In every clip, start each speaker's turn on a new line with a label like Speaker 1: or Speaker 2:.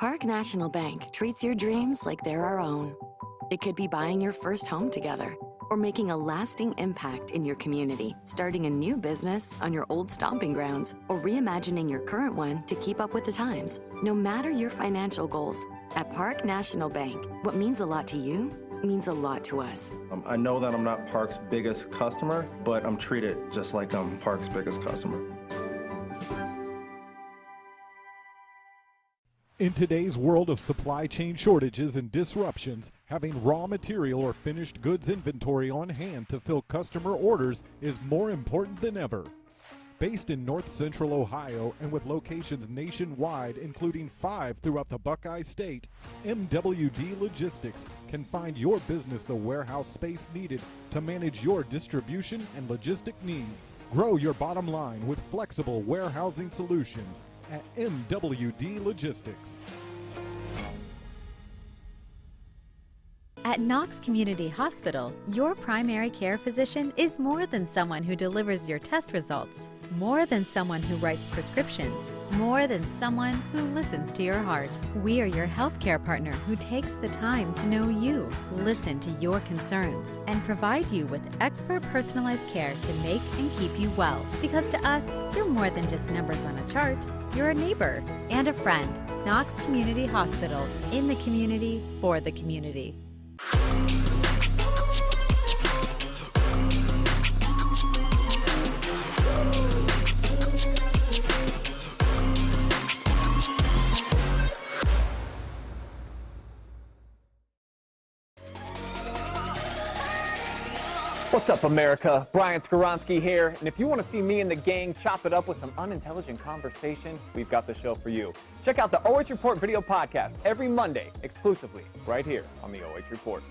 Speaker 1: Park National Bank treats your dreams like they're our own. It could be buying your first home together, or making a lasting impact in your community, starting a new business on your old stomping grounds, or reimagining your current one to keep up with the times. No matter your financial goals, at Park National Bank, what means a lot to you means a lot to us.
Speaker 2: I know that I'm not Park's biggest customer, but I'm treated just like I'm Park's biggest customer.
Speaker 3: In today's world of supply chain shortages and disruptions, having raw material or finished goods inventory on hand to fill customer orders is more important than ever. Based in North Central Ohio and with locations nationwide, including 5 throughout the Buckeye State, MWD Logistics can find your business the warehouse space needed to manage your distribution and logistic needs. Grow your bottom line with flexible warehousing solutions at MWD Logistics.
Speaker 4: At Knox Community Hospital, your primary care physician is more than someone who delivers your test results, more than someone who writes prescriptions, more than someone who listens to your heart. We are your healthcare partner who takes the time to know you, listen to your concerns, and provide you with expert personalized care to make and keep you well. Because to us, you're more than just numbers on a chart. You're a neighbor and a friend. Knox Community Hospital, in the community, for the community.
Speaker 5: What's up, America? Brian Skoronsky here, and if you want to see me and the gang chop it up with some unintelligent conversation, we've got the show for you. Check out the OH Report video podcast every Monday, exclusively right here on the OH Report.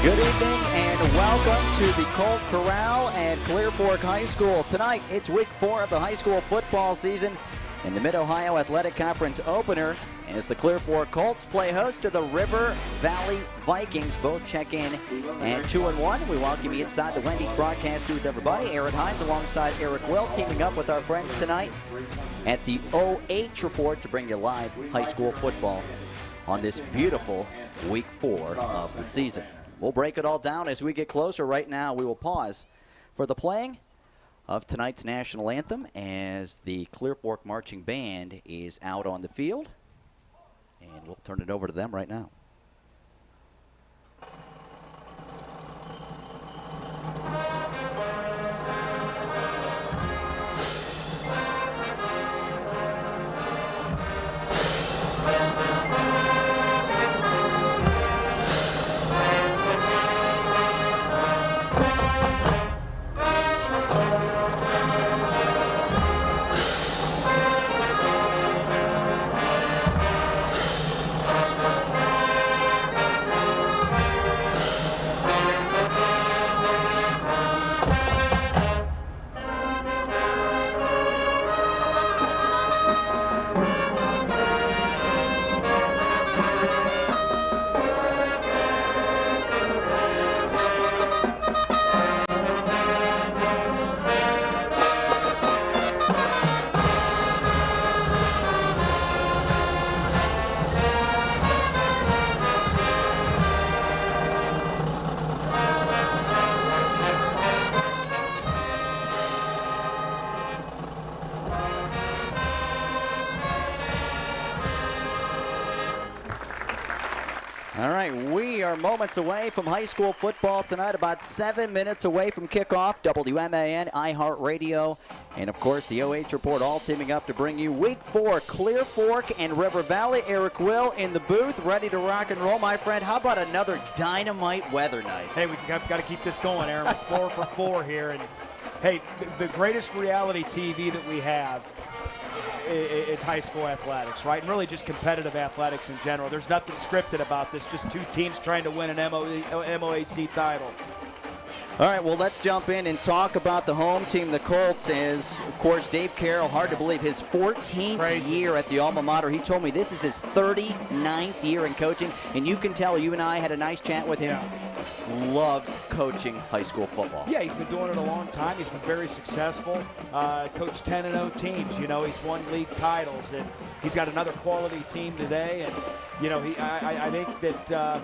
Speaker 6: Good evening and welcome to the Colt Corral at Clear Fork High School. Tonight, it's week 4 of the high school football season in the Mid-Ohio Athletic Conference opener as the Clear Fork Colts play host to the River Valley Vikings. Both check in at 2-1. We welcome you inside the Wendy's broadcast booth, everybody. Erik Hines alongside Erik Will, teaming up with our friends tonight at the OH Report to bring you live high school football on this beautiful week 4 of the season. We'll break it all down as we get closer. Right now, we will pause for the playing of tonight's national anthem as the Clear Fork Marching Band is out on the field. And we'll turn it over to them right now. moments away from high school football tonight, about 7 minutes away from kickoff. WMAN, iHeartRadio, and of course the OH Report all teaming up to bring you Week 4, Clear Fork and River Valley. Erik Will in the booth, ready to rock and roll, my friend. How about another dynamite weather night?
Speaker 7: Hey, we've got to keep this going, Aaron. We're 4 for 4 here. And, hey, the greatest reality TV that we have is high school athletics, right? And really just competitive athletics in general. There's nothing scripted about this, just two teams trying to win an MOAC title.
Speaker 6: All right, well, let's jump in and talk about the home team, the Colts. Is, of course, Dave Carroll, hard to believe, his 14th year at the alma mater. He told me this is his 39th year in coaching, and you can tell, you and I had a nice chat with him. Yeah. Loves coaching high school football.
Speaker 7: Yeah, he's been doing it a long time. He's been very successful. Coached 10-0 teams. You know, he's won league titles, and he's got another quality team today. And you know, I think that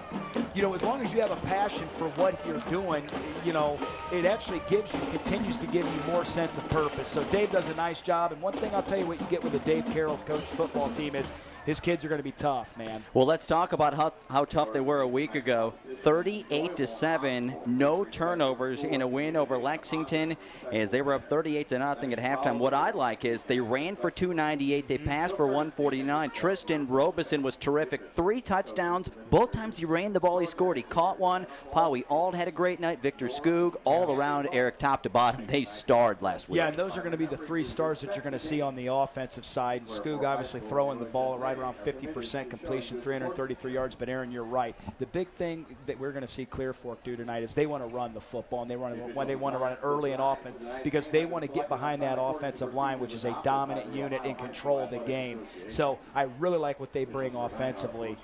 Speaker 7: you know, as long as you have a passion for what you're doing, you know, it actually continues to give you more sense of purpose. So Dave does a nice job. And one thing I'll tell you, what you get with a Dave Carroll coach football team is his kids are going to be tough, man. Well,
Speaker 6: let's talk about how tough they were a week ago. 38-7, no turnovers in a win over Lexington, as they were up 38-0 at halftime. What I like is they ran for 298, they passed for 149. Tristan Robeson was terrific. 3 touchdowns. Both times he ran the ball, he scored. He caught one. Pawi Ald had a great night. Victor Skoog, all around, Erik, top to bottom, they starred last week.
Speaker 7: Yeah, and those are going to be the 3 stars that you're going to see on the offensive side. Skoog obviously throwing the ball right around 50% completion, 333 yards. But, Aaron, you're right. The big thing that we're going to see Clear Fork do tonight is they want to run the football, and they want to run it early and often because they want to get behind that offensive line, which is a dominant unit and control the game. So I really like what they bring offensively.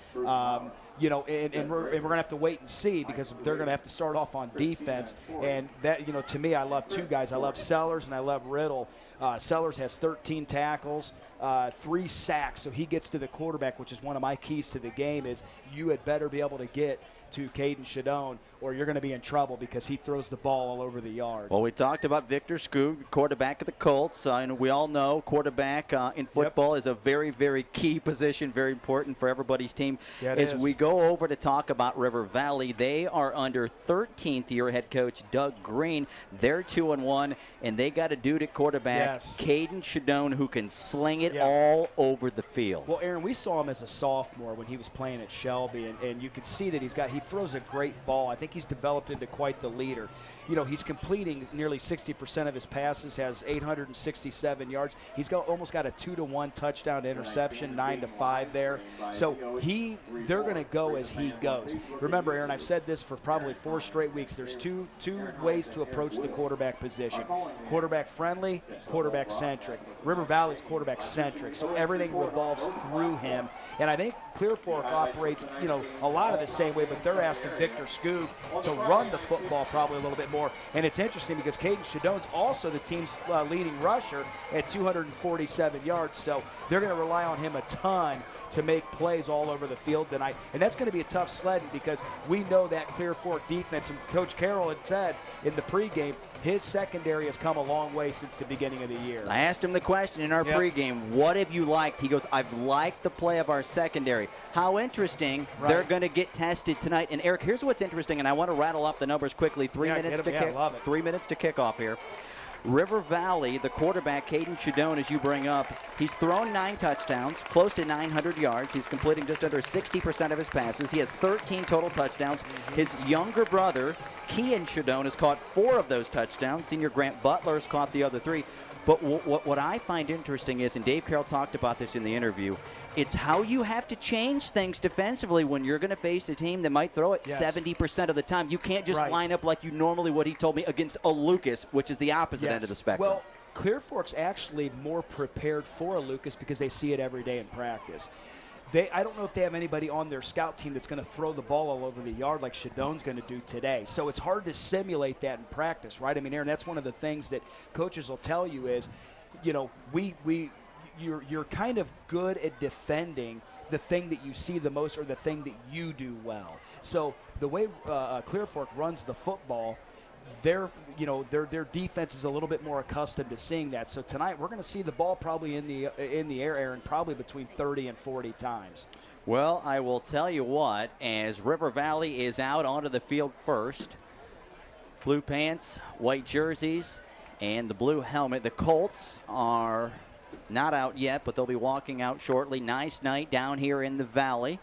Speaker 7: You know, and we're going to have to wait and see because they're going to have to start off on defense. And that, you know, to me, I love 2 guys. I love Sellers and I love Riddle. Sellers has 13 tackles, 3 sacks, so he gets to the quarterback, which is one of my keys to the game is you had better be able to get to Caden Shadone or you're going to be in trouble because he throws the ball all over the yard.
Speaker 6: Well, we talked about Victor Skoog, the quarterback of the Colts. And we all know quarterback in football is a very, very key position, very important for everybody's team.
Speaker 7: Yeah,
Speaker 6: As we go over to talk about River Valley, they are under 13th year head coach Doug Green. They're 2-1, and they got a dude at quarterback, Caden Shadone, who can sling it all over the field.
Speaker 7: Well, Aaron, we saw him as a sophomore when he was playing at Shelby, and you can see that he throws a great ball. I think he's developed into quite the leader. You know, he's completing nearly 60% of his passes, has 867 yards. He's almost got a 2-to-1 touchdown to interception, 9-5 there. So they're going to go as he goes. Remember, Aaron, I've said this for probably 4 straight weeks. There's two ways to approach the quarterback position. Quarterback friendly, quarterback centric. River Valley's quarterback centric, so everything revolves through him. And I think Clear Fork operates, you know, a lot of the same way, but they're asking Victor Skoog to run the football probably a little bit more. And it's interesting because Caden Shadone's also the team's leading rusher at 247 yards, so they're going to rely on him a ton to make plays all over the field tonight. And that's going to be a tough sledding because we know that Clear Fork defense, and Coach Carroll had said in the pregame, his secondary has come a long way since the beginning of the year.
Speaker 6: I asked him the question in our pregame, what have you liked? He goes, I've liked the play of our secondary. How interesting. They're going to get tested tonight. And, Erik, here's what's interesting, and I want to rattle off the numbers quickly. 3 minutes to 3 minutes to kick off here. River Valley, the quarterback, Caden Shadone, as you bring up, he's thrown 9 touchdowns, close to 900 yards. He's completing just under 60% of his passes. He has 13 total touchdowns. His younger brother, Kean Shadone, has caught 4 of those touchdowns. Senior Grant Butler has caught the other 3. But what I find interesting is, and Dave Carroll talked about this in the interview, it's how you have to change things defensively when you're going to face a team that might throw it 70% of the time. You can't just line up like you normally would, he told me, against a Lucas, which is the opposite end of the spectrum.
Speaker 7: Well, Clear Fork's actually more prepared for a Lucas because they see it every day in practice. I don't know if they have anybody on their scout team that's going to throw the ball all over the yard like Shadone's going to do today. So it's hard to simulate that in practice, right? I mean, Aaron, that's one of the things that coaches will tell you is, you know, you're kind of good at defending the thing that you see the most or the thing that you do well. So the way Clear Fork runs the football, their defense is a little bit more accustomed to seeing that. So tonight we're going to see the ball probably in the air, Aaron, probably between 30 and 40 times.
Speaker 6: Well, I will tell you what, as River Valley is out onto the field first, blue pants, white jerseys, and the blue helmet. The Colts are not out yet, but they'll be walking out shortly. Nice night down here in the Valley.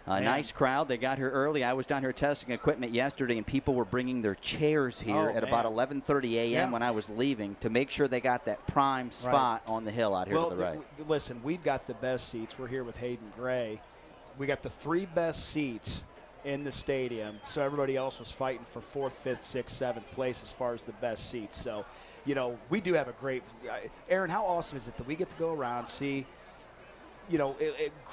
Speaker 6: Nice crowd. They got here early. I was down here testing equipment yesterday, and people were bringing their chairs here at about 11:30 a.m. when I was leaving to make sure they got that prime spot on the hill out here to the right.
Speaker 7: Listen, we've got the best seats. We're here with Hayden Gray. We got the 3 best seats in the stadium, so everybody else was fighting for 4th, 5th, 6th, 7th place as far as the best seats. So, you know, we do have a great – Aaron, how awesome is it that we get to go around, see – you know,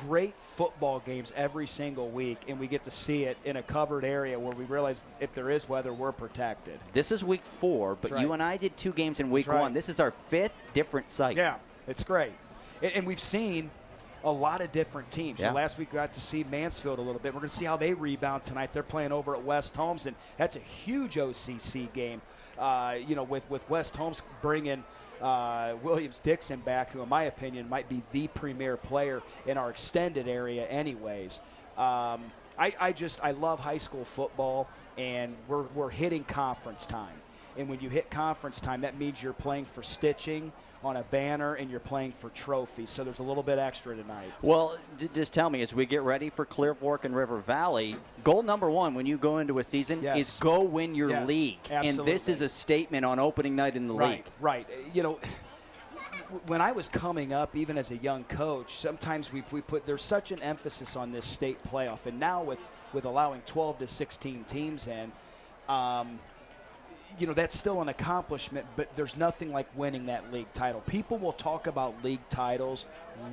Speaker 7: great football games every single week, and we get to see it in a covered area where we realize if there is weather, we're protected.
Speaker 6: This is week 4, but you and I did 2 games in week 1. This is our 5th different site.
Speaker 7: Yeah, it's great. And we've seen a lot of different teams.
Speaker 6: Yeah.
Speaker 7: So last week we got to see Mansfield a little bit. We're going to see how they rebound tonight. They're playing over at West Holmes, and that's a huge OCC game, you know, with West Holmes bringing – Williams-Dixon back, who in my opinion might be the premier player in our extended area anyways. I love high school football, and we're hitting conference time. And when you hit conference time, that means you're playing for stitching on a banner and you're playing for trophies. So there's a little bit extra tonight.
Speaker 6: Well, just tell me, as we get ready for Clear Fork and River Valley, goal number 1 when you go into a season is go win your league.
Speaker 7: Absolutely.
Speaker 6: And this is a statement on opening night in the league.
Speaker 7: Right. You know, when I was coming up, even as a young coach, sometimes we put – there's such an emphasis on this state playoff. And now with allowing 12 to 16 teams in, you know, that's still an accomplishment, but there's nothing like winning that league title. People will talk about league titles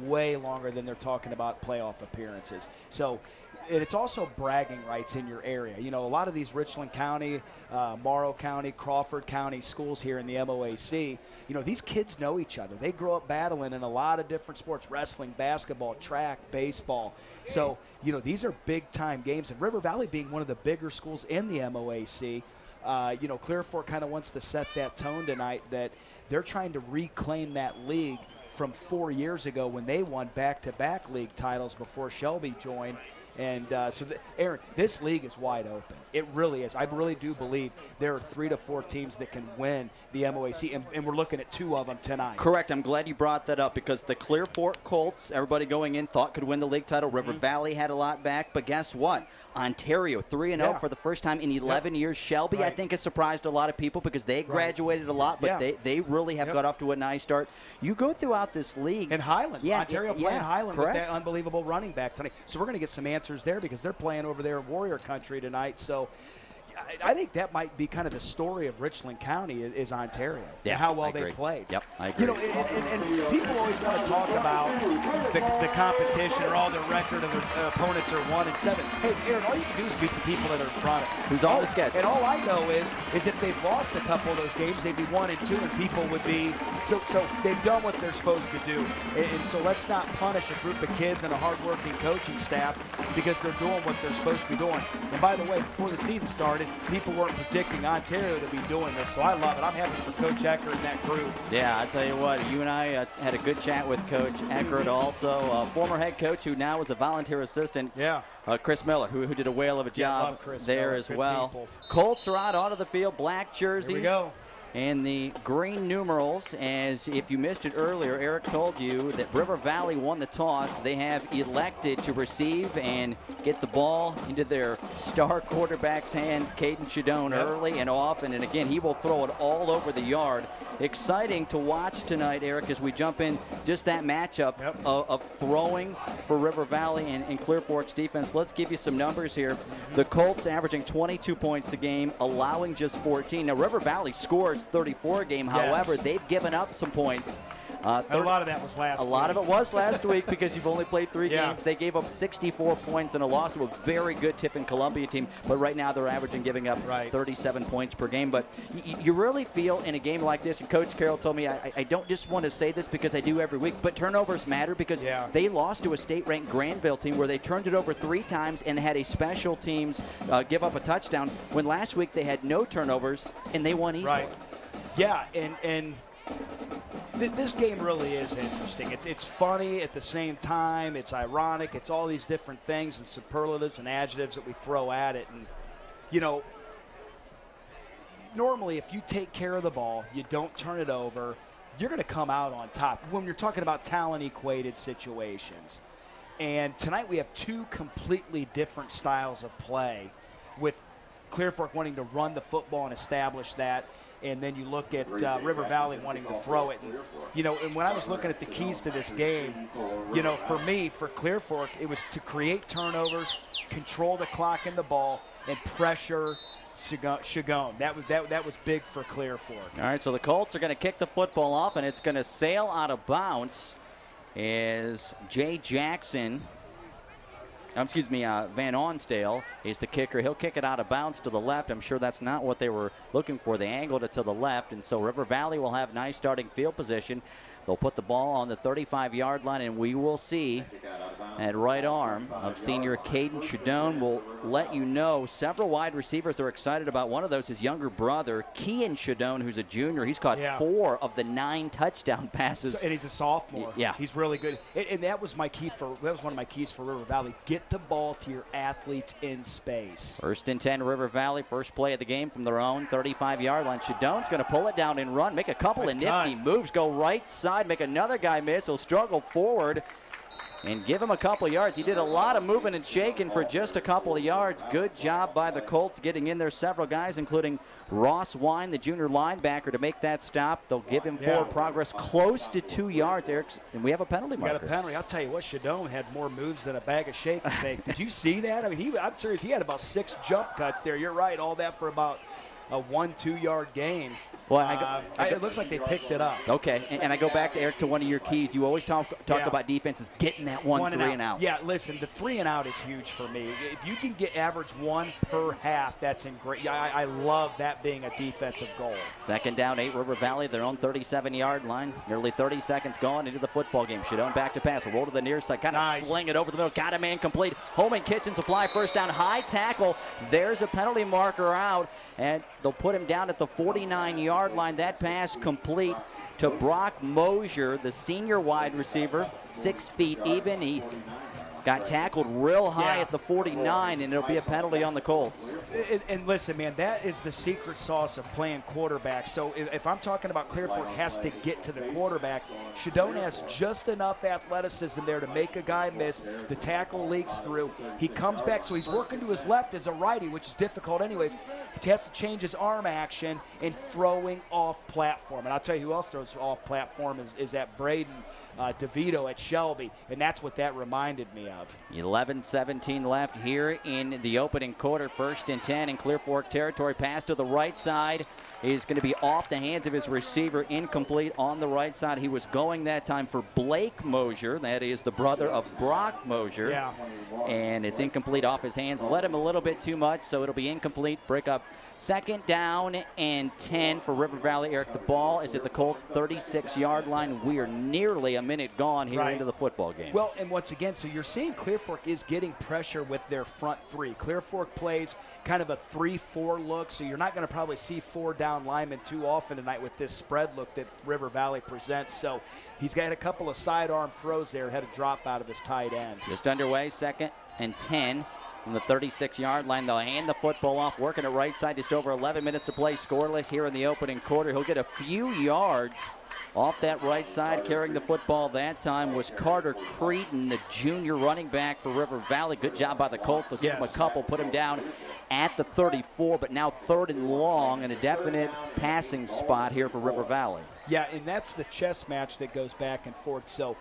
Speaker 7: way longer than they're talking about playoff appearances. So it's also bragging rights in your area. You know, a lot of these Richland County, Morrow County, Crawford County schools here in the MOAC, you know, these kids know each other. They grow up battling in a lot of different sports, wrestling, basketball, track, baseball. So, you know, these are big-time games. And River Valley being one of the bigger schools in the MOAC, you know, Clear Fork kind of wants to set that tone tonight that they're trying to reclaim that league from 4 years ago when they won back-to-back league titles before Shelby joined. And Aaron, this league is wide open. It really is. I really do believe there are 3 to 4 teams that can win the MOAC, and we're looking at 2 of them tonight.
Speaker 6: Correct. I'm glad you brought that up because the Clear Fork Colts, everybody going in, thought could win the league title. River Valley had a lot back, but guess what? Ontario 3-0 for the first time in 11 years. Shelby, I think, has surprised a lot of people because they graduated a lot, but they really have got off to a nice start. You go throughout this league.
Speaker 7: And Highland. Ontario playing Highland
Speaker 6: correct.
Speaker 7: with that unbelievable running back tonight. So we're going to get some answers there because they're playing over there in Warrior Country tonight. So I think that might be kind of the story of Richland County is Ontario and how well they played.
Speaker 6: Yep, I agree.
Speaker 7: You know, and people always want to talk about the competition or all their record of their opponents are 1-7. Hey, Aaron, all you can do is beat the people that are in front of you.
Speaker 6: Who's on the schedule?
Speaker 7: And all I know is if they've lost a couple of those games, they'd be 1-2, and people would be so they've done what they're supposed to do. And so let's not punish a group of kids and a hard-working coaching staff because they're doing what they're supposed to be doing. And by the way, before the season started, people weren't predicting Ontario to be doing this, so I love it. I'm happy for Coach Eckert and that group.
Speaker 6: Yeah, I tell you what, you and I had a good chat with Coach Eckert, also former head coach who now is a volunteer assistant. Chris Miller, who did a whale of a job there
Speaker 7: Miller.
Speaker 6: as
Speaker 7: Good
Speaker 6: well.
Speaker 7: people.
Speaker 6: Colts are out onto the field, black jerseys.
Speaker 7: Here we go.
Speaker 6: And the green numerals, as if you missed it earlier, Erik told you that River Valley won the toss. They have elected to receive and get the ball into their star quarterback's hand, Caden Shadone, early and often. And again, he will throw it all over the yard. Exciting to watch tonight, Erik, as we jump in just that matchup of throwing for River Valley and Clear Fork's defense. Let's give you some numbers here. The Colts averaging 22 points a game, allowing just 14. Now, River Valley scores 34 a game. However, they've given up some points.
Speaker 7: A lot of that was last week.
Speaker 6: A lot of it was last week because you've only played 3 games. They gave up 64 points in a loss to a very good Tiffin Columbia team. But right now they're averaging giving up 37 points per game. But you really feel in a game like this, and Coach Carroll told me, I don't just want to say this because I do every week, but turnovers matter because they lost to a state-ranked Granville team where they turned it over 3 times and had a special teams give up a touchdown when last week they had no turnovers and they won easily.
Speaker 7: Yeah, and This game really is interesting. It's funny at the same time. It's ironic. It's all these different things and superlatives and adjectives that we throw at it. And, you know, normally if you take care of the ball, you don't turn it over, you're going to come out on top when you're talking about talent-equated situations. And tonight we have two completely different styles of play, with Clear Fork wanting to run the football and establish that, and then you look at River Valley wanting to throw it. And, you know, and when I was looking at the keys to this game, you know, for me, for Clear Fork, it was to create turnovers, control the clock and the ball, and pressure Shagone. That was big for Clear Fork.
Speaker 6: All right, so the Colts are going to kick the football off, and it's going to sail out of bounds as Jay Jackson, Van Onsdale is the kicker. He'll kick it out of bounds to the left. I'm sure that's not what they were looking for. They angled it to the left, and so River Valley will have nice starting field position. They'll put the ball on the 35-yard line, and we will see at right arm of senior Caden Shadone. Will let you know several wide receivers are excited about. One of those, his younger brother, Kean Shadone, who's a junior. He's caught 4 of the 9 touchdown passes.
Speaker 7: And he's a sophomore.
Speaker 6: Yeah.
Speaker 7: He's really good. And that was my key that was one of my keys for River Valley. Get the ball to your athletes in space. 1st and 10, River Valley. First play of the game from their own 35-yard line. Shadone's going to pull it down and run, make a couple of nifty moves, go right side, make another guy miss. He'll struggle forward and give him a couple yards. He did a lot of moving and shaking for just a couple of yards. Good job by the Colts getting in there. Several guys, including Ross Wine, the junior linebacker, to make that stop. They'll give him forward progress close to 2 yards, Erik, and we have a penalty marker.
Speaker 8: Got a penalty. I'll tell you what, Shadone had more moves than a bag of shake, I think. Did you see that? I mean, I'm serious. He had about 6 jump cuts there. You're right. All that for about a 1-2 yard gain.
Speaker 6: Well,
Speaker 8: it looks like they picked it up.
Speaker 6: Okay, and I go back to Erik to one of your keys. You always talk about defenses getting that 1 3 and out.
Speaker 8: Yeah, listen, the 3 and out is huge for me. If you can get average 1 per half, that's in great. I love that being a defensive goal.
Speaker 6: 2nd down, 8, River Valley, their own 37-yard line. Nearly 30 seconds gone into the football game. Shadone back to pass, roll to the near side, kind of sling it over the middle. Got a man complete. Holman Kitchen supply, 1st down, high tackle. There's a penalty marker out, and they'll put him down at the 49-yard line. That pass complete to Brock Mosier, the senior wide receiver, 6 feet even. He got tackled real high at the 49, and it'll be a penalty on the Colts.
Speaker 8: And listen, man, that is the secret sauce of playing quarterback. So if I'm talking about Clear Fork has to get to the quarterback, Shadone has just enough athleticism there to make a guy miss. The tackle leaks through. He comes back, so he's working to his left as a righty, which is difficult anyways. He has to change his arm action and throwing off platform. And I'll tell you who else throws off platform is that Braden DeVito at Shelby, and that's what that reminded me of.
Speaker 6: 11-17 left here in the opening quarter. 1st and 10 in Clear Fork territory. Pass to the right side is going to be off the hands of his receiver, incomplete on the right side. He was going that time for Blake Mosier. That is the brother of Brock Mosier.
Speaker 8: Yeah.
Speaker 6: And it's incomplete off his hands. Let him a little bit too much, so it'll be incomplete. Break up 2nd down and 10 for River Valley. Erik, the ball is at the Colts' 36-yard line. We are nearly a minute gone here into the football game.
Speaker 8: Well, and once again, so you're seeing Clear Fork is getting pressure with their front 3. Clear Fork plays kind of a 3-4 look, so you're not going to probably see 4 down linemen too often tonight with this spread look that River Valley presents. So he's got a couple of sidearm throws there, had a drop out of his tight end.
Speaker 6: Just underway, 2nd and 10. From the 36-yard line, they'll hand the football off, working it right side, just over 11 minutes to play, scoreless here in the opening quarter. He'll get a few yards off that right side. Carrying the football that time was Carter Creedon, the junior running back for River Valley. Good job by the Colts. They'll give him a couple, put him down at the 34, but now 3rd and long and a definite passing spot here for River Valley.
Speaker 8: Yeah, and that's the chess match that goes back and forth. So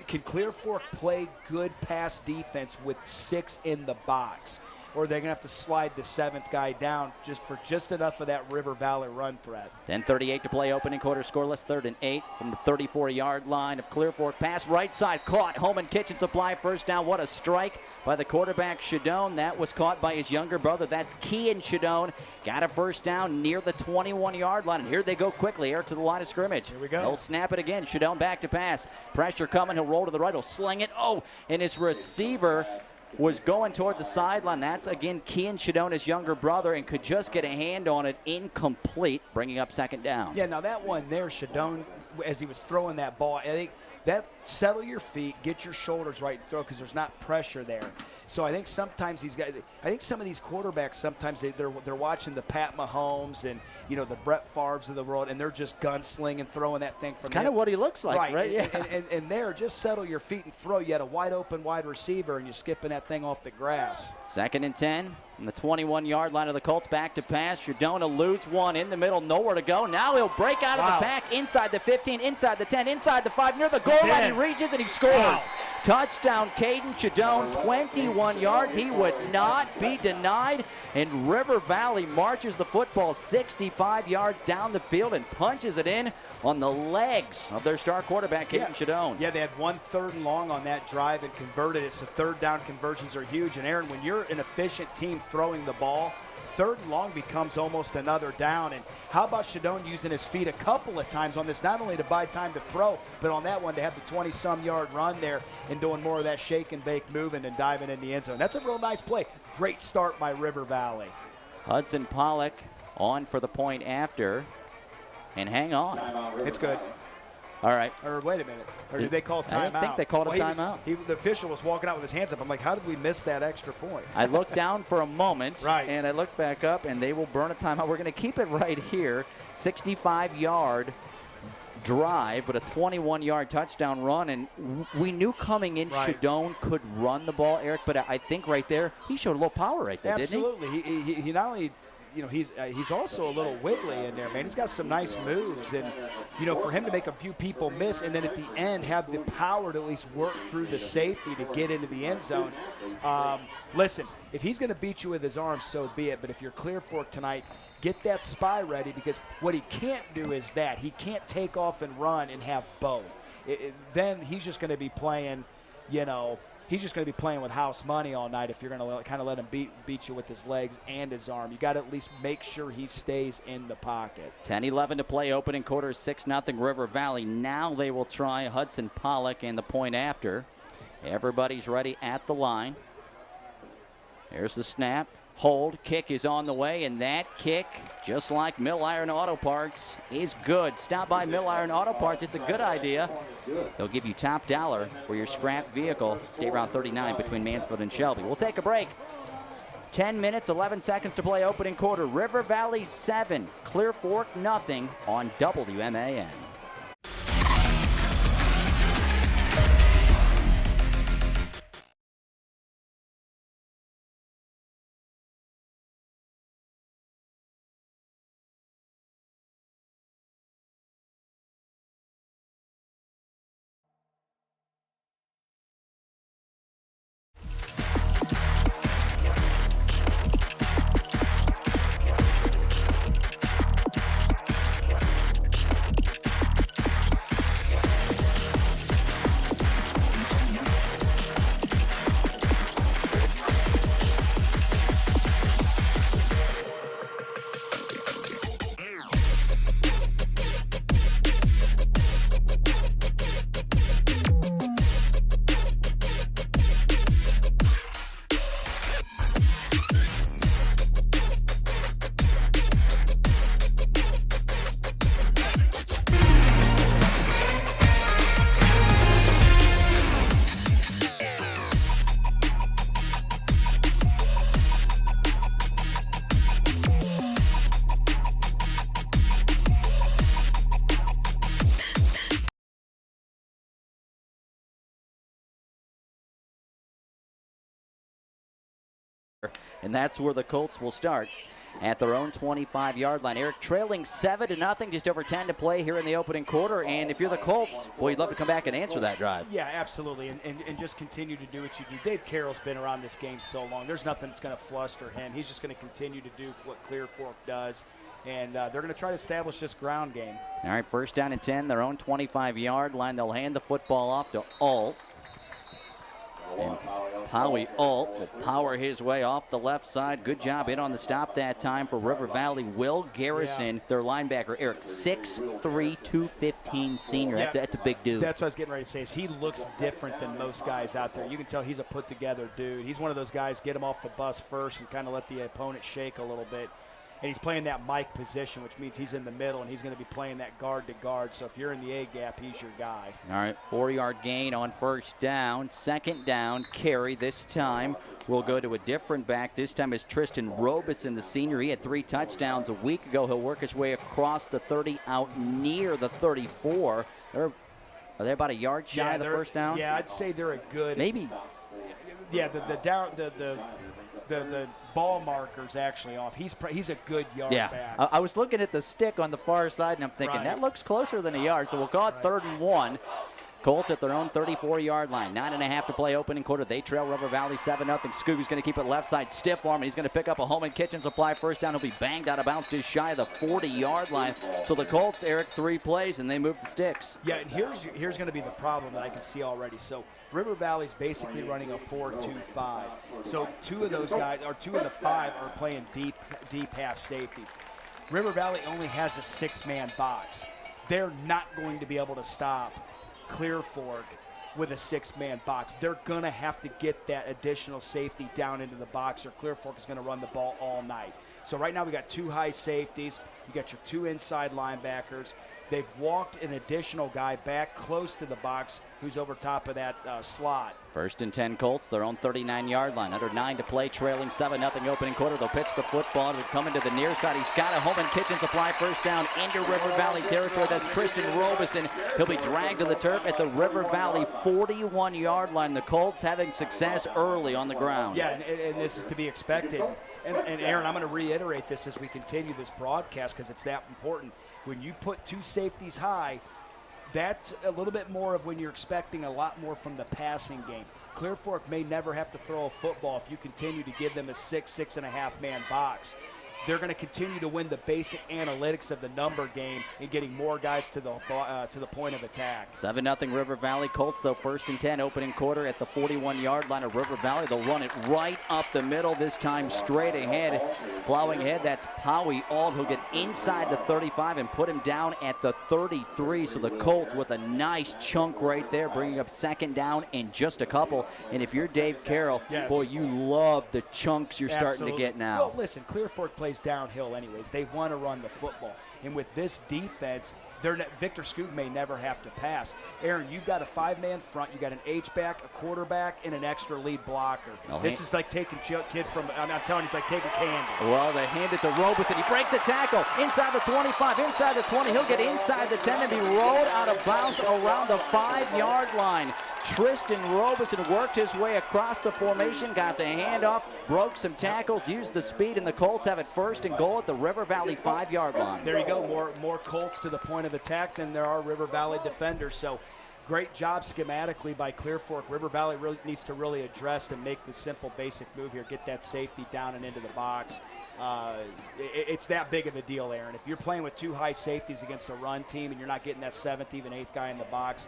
Speaker 8: can Clear Fork play good pass defense with 6 in the box? Or they're going to have to slide the 7th guy down just enough of that River Valley run threat.
Speaker 6: 10:38 to play, opening quarter scoreless, 3rd and 8 from the 34-yard line of Clear Fork. Pass right side, caught. Holman Kitchen supply, 1st down. What a strike by the quarterback, Shadone. That was caught by his younger brother. That's Kean Shadone. Got a 1st down near the 21-yard line. And here they go quickly, Erik, to the line of scrimmage.
Speaker 8: Here we go.
Speaker 6: He'll snap it again. Shadone back to pass. Pressure coming. He'll roll to the right. He'll sling it. Oh, and his receiver was going toward the sideline. That's, again, Kean Shadona's younger brother, and could just get a hand on it. Incomplete, bringing up second down.
Speaker 7: Yeah, now that one there, Shadone, as he was throwing that ball, I think that settle your feet, get your shoulders right, and throw, because there's not pressure there. So I think sometimes these guys, I think some of these quarterbacks, sometimes they're watching the Pat Mahomes and, you know, the Brett Favres of the world, and they're just gunslinging, throwing that thing from
Speaker 6: kind of what he looks like, right?
Speaker 7: Yeah.
Speaker 6: Yeah.
Speaker 7: And there, just settle your feet and throw. You had a wide open wide receiver, and you're skipping that thing off the grass.
Speaker 6: 2nd and 10. From the 21-yard line of the Colts, back to pass. Shadona eludes one in the middle, nowhere to go. Now he'll break out of the back, inside the 15, inside the 10, inside the 5, near the goal line. He reaches and he scores. Wow. Touchdown, Hayden Shadone, 21 yards. He would not be denied. And River Valley marches the football 65 yards down the field and punches it in on the legs of their star quarterback, Hayden Shadone.
Speaker 7: Yeah, they had 1 3rd and long on that drive and converted it. So 3rd down conversions are huge. And Aaron, when you're an efficient team throwing the ball, 3rd and long becomes almost another down. And how about Shadone using his feet a couple of times on this, not only to buy time to throw, but on that one to have the 20-some yard run there and doing more of that shake and bake moving and diving in the end zone. That's a real nice play. Great start by River Valley.
Speaker 6: Hudson Pollock on for the point after. And hang on.
Speaker 7: It's good.
Speaker 6: All right.
Speaker 7: Or wait a minute. Or did they call timeout?
Speaker 6: I don't think they called a timeout.
Speaker 7: The official was walking out with his hands up. I'm like, how did we miss that extra point?
Speaker 6: I looked down for a moment,
Speaker 7: right,
Speaker 6: and I looked back up, and they will burn a timeout. We're going to keep it right here. 65-yard drive, but a 21-yard touchdown run. And we knew coming in Shadone could run the ball, Eric, but I think right there he showed a little power right there, didn't he?
Speaker 7: Absolutely. He not only – you know, he's also a little wiggly in there, man. He's got some nice moves, and you know, for him to make a few people miss, and then at the end have the power to at least work through the safety to get into the end zone. Listen, if he's going to beat you with his arms, so be it. But if you're Clear Fork tonight, get that spy ready, because what he can't do is that he can't take off and run and have both. Then he's just going to be playing, you know. He's just going to be playing with house money all night if you're going to kind of let him beat you with his legs and his arm. You got to at least make sure he stays in the pocket.
Speaker 6: 10-11 to play, opening quarter, 6-0 River Valley. Now they will try Hudson Pollock and the point after. Everybody's ready at the line. There's the snap. Hold, kick is on the way, and that kick, just like Mill Iron Auto Parts, is good. Stop by Mill Iron Auto Parts. It's a good idea. They'll give you top dollar for your scrap vehicle. State Route 39 between Mansfield and Shelby. We'll take a break. 10 minutes, 11 seconds to play opening quarter. River Valley 7, Clear Fork nothing on WMAN. And that's where the Colts will start at their own 25-yard line. Erik trailing 7-0, just over 10 to play here in the opening quarter. And if you're the Colts, boy, you'd love to come back and answer that drive.
Speaker 7: Yeah, absolutely, and just continue to do what you do. Dave Carroll's been around this game so long. There's nothing that's going to fluster him. He's just going to continue to do what Clear Fork does. And they're going to try to establish this ground game.
Speaker 6: All right, 1st down and 10, their own 25-yard line. They'll hand the football off to Alt. And Howie Alt will power his way off the left side. Good job in on the stop that time for River Valley. Will Garrison, their linebacker, Erik, 6'3", 215 senior.
Speaker 7: Yeah.
Speaker 6: That's a big dude.
Speaker 7: That's what I was getting ready to say. Is he looks different than most guys out there. You can tell he's a put-together dude. He's one of those guys, get him off the bus first and kind of let the opponent shake a little bit. And he's playing that Mike position, which means he's in the middle, and he's going to be playing that guard to guard. So if you're in the A gap, he's your guy.
Speaker 6: All right, 4-yard gain on first down. Second down carry this time. We'll go to a different back. This time is Tristan Robeson, the senior. He had 3 touchdowns a week ago. He'll work his way across the 30 out near the 34. Are they about a yard shy of the first down?
Speaker 7: Yeah, I'd say they're a good.
Speaker 6: Maybe.
Speaker 7: Yeah, the ball marker's actually off. He's a good yard back.
Speaker 6: I was looking at the stick on the far side, and I'm thinking, that looks closer than a yard, so we'll call it 3rd and 1. Colts at their own 34-yard line. 9.5 to play opening quarter. They trail River Valley 7-0. Scooby's going to keep it left side stiff arm, and he's going to pick up a Home & Kitchen supply first down. He'll be banged out of bounds just shy of the 40-yard line. So the Colts, Erik, 3 plays, and they move the sticks.
Speaker 7: Yeah, and here's going to be the problem that I can see already. So River Valley's basically running a 4-2-5. So 2 of those guys, or 2 of the 5, are playing deep half safeties. River Valley only has a 6-man box. They're not going to be able to stop Clear Fork with a 6-man box. They're going to have to get that additional safety down into the box, or Clear Fork is going to run the ball all night. So right now we got 2 high safeties. You got your 2 inside linebackers. They've walked an additional guy back close to the box who's over top of that slot.
Speaker 6: 1st and 10 Colts, their own 39-yard line. Under 9 to play, trailing 7-0 opening quarter. They'll pitch the football. It'll come into the near side. He's got a Home & Kitchen supply first down into River Valley territory. That's Tristan Robeson. He'll be dragged to the turf at the River Valley 41-yard line. The Colts having success early on the ground.
Speaker 7: Yeah, and this is to be expected. And Aaron, I'm going to reiterate this as we continue this broadcast because it's that important. When you put 2 safeties high, that's a little bit more of when you're expecting a lot more from the passing game. Clear Fork may never have to throw a football if you continue to give them a 6.5-man box. They're going to continue to win the basic analytics of the number game and getting more guys to the point of attack.
Speaker 6: 7-0 River Valley. Colts, though, 1st and 10 opening quarter at the 41-yard line of River Valley. They'll run it right up the middle, this time straight ahead. Plowing ahead, that's Howie Alt, who'll get inside the 35 and put him down at the 33. So the Colts with a nice chunk right there, bringing up 2nd down and just a couple. And if you're Dave Carroll, boy, you love the chunks you're starting to get now.
Speaker 7: Well, listen, Clear Fork plays downhill anyways. They want to run the football. And with this defense, Victor Stoodt may never have to pass. Aaron, you've got a 5-man front. You got an H-back, a quarterback, and an extra lead blocker. This is like taking kid from, I'm telling you, it's like taking candy.
Speaker 6: Well, they hand it to Robeson. He breaks a tackle inside the 25, inside the 20. He'll get inside the 10 and be rolled out of bounds around the 5-yard line. Tristan Robeson worked his way across the formation, got the handoff, broke some tackles, used the speed, and the Colts have it 1st and goal at the River Valley 5-yard line.
Speaker 7: There you go, more Colts to the point of attack than there are River Valley defenders. So great job schematically by Clear Fork. River Valley really needs to really address and make the simple basic move here, get that safety down and into the box. It's that big of a deal, Aaron. If you're playing with 2 high safeties against a run team and you're not getting that 7th, even 8th guy in the box,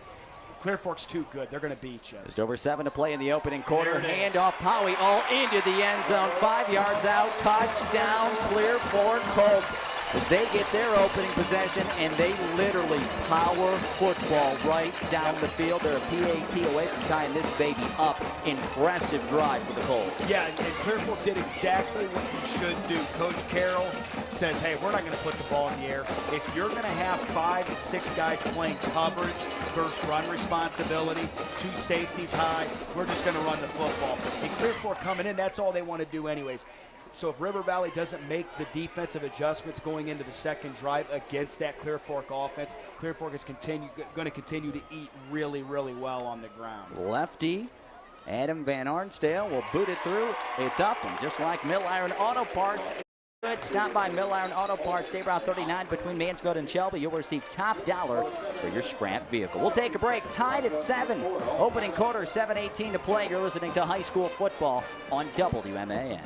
Speaker 7: Clear Fork's too good. They're going to beat you.
Speaker 6: Just over 7 to play in the opening quarter. Handoff, Howie all into the end zone. 5 yards out. Touchdown, Clear Fork Colts. But they get their opening possession, and they literally power football right down the field. They're a PAT away from tying this baby up. Impressive drive for the Colts.
Speaker 7: Yeah, and Clear Fork did exactly what you should do. Coach Carroll says, hey, we're not going to put the ball in the air. If you're going to have 5 and 6 guys playing coverage versus run responsibility, 2 safeties high, we're just going to run the football. And Clear Fork coming in, that's all they want to do anyways. So if River Valley doesn't make the defensive adjustments going into the second drive against that Clear Fork offense, Clear Fork is going to continue to eat really, really well on the ground.
Speaker 6: Lefty Adam Van Arnsdale will boot it through. It's up, and just like Mill Iron Auto Parts, stop by Mill Iron Auto Parts, State Route 39 between Mansfield and Shelby. You'll receive top dollar for your scrap vehicle. We'll take a break. Tied at 7. Opening quarter, 7:18 to play. You're listening to high school football on WMAN.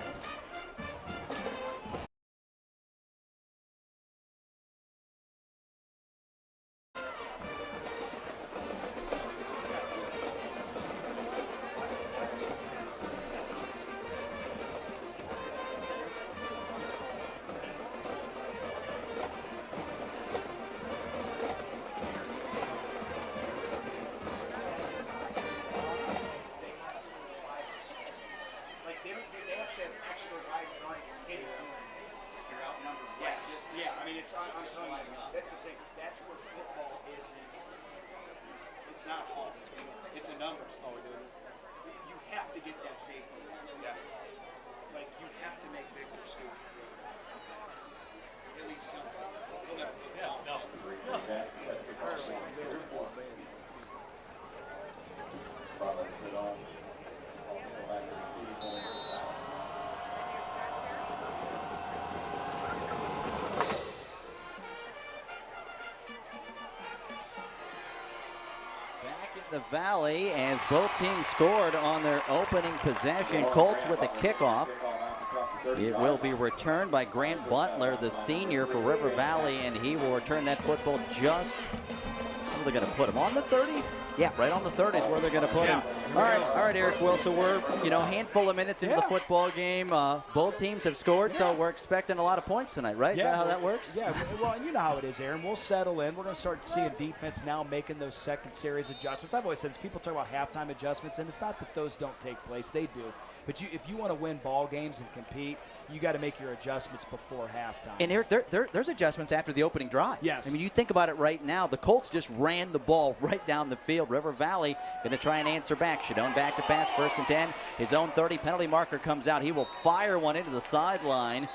Speaker 7: that's where football isn't. It's not hard. It's a numbers. You have to get that safety. Yeah. Like, you have to make Victor Stoodt. At least some. He'll never put it on. No.
Speaker 6: The Valley as both teams scored on their opening possession. Colts with a kickoff. It will be returned by Grant Butler, the senior for River Valley, and he will return that football just, where are they going to put him, on the 30? Yeah, right on the 30 is where they're going to put him. All right, Eric. Well, so we're, a handful of minutes into the football game. Both teams have scored, so we're expecting a lot of points tonight, right? Is that how that works?
Speaker 7: Yeah, well, you know how it is, Aaron. We'll settle in. We're going to start seeing defense now making those second series adjustments. I've always said this. People talk about halftime adjustments, and it's not that those don't take place. They do. But if you want to win ball games and compete, you got to make your adjustments before halftime.
Speaker 6: And Eric, there's adjustments after the opening drive.
Speaker 7: Yes.
Speaker 6: I mean, you think about it right now. The Colts just ran the ball right down the field. River Valley going to try and answer back. Shadone back to pass, 1st and 10. His own 30 penalty marker comes out. He will fire one into the sideline.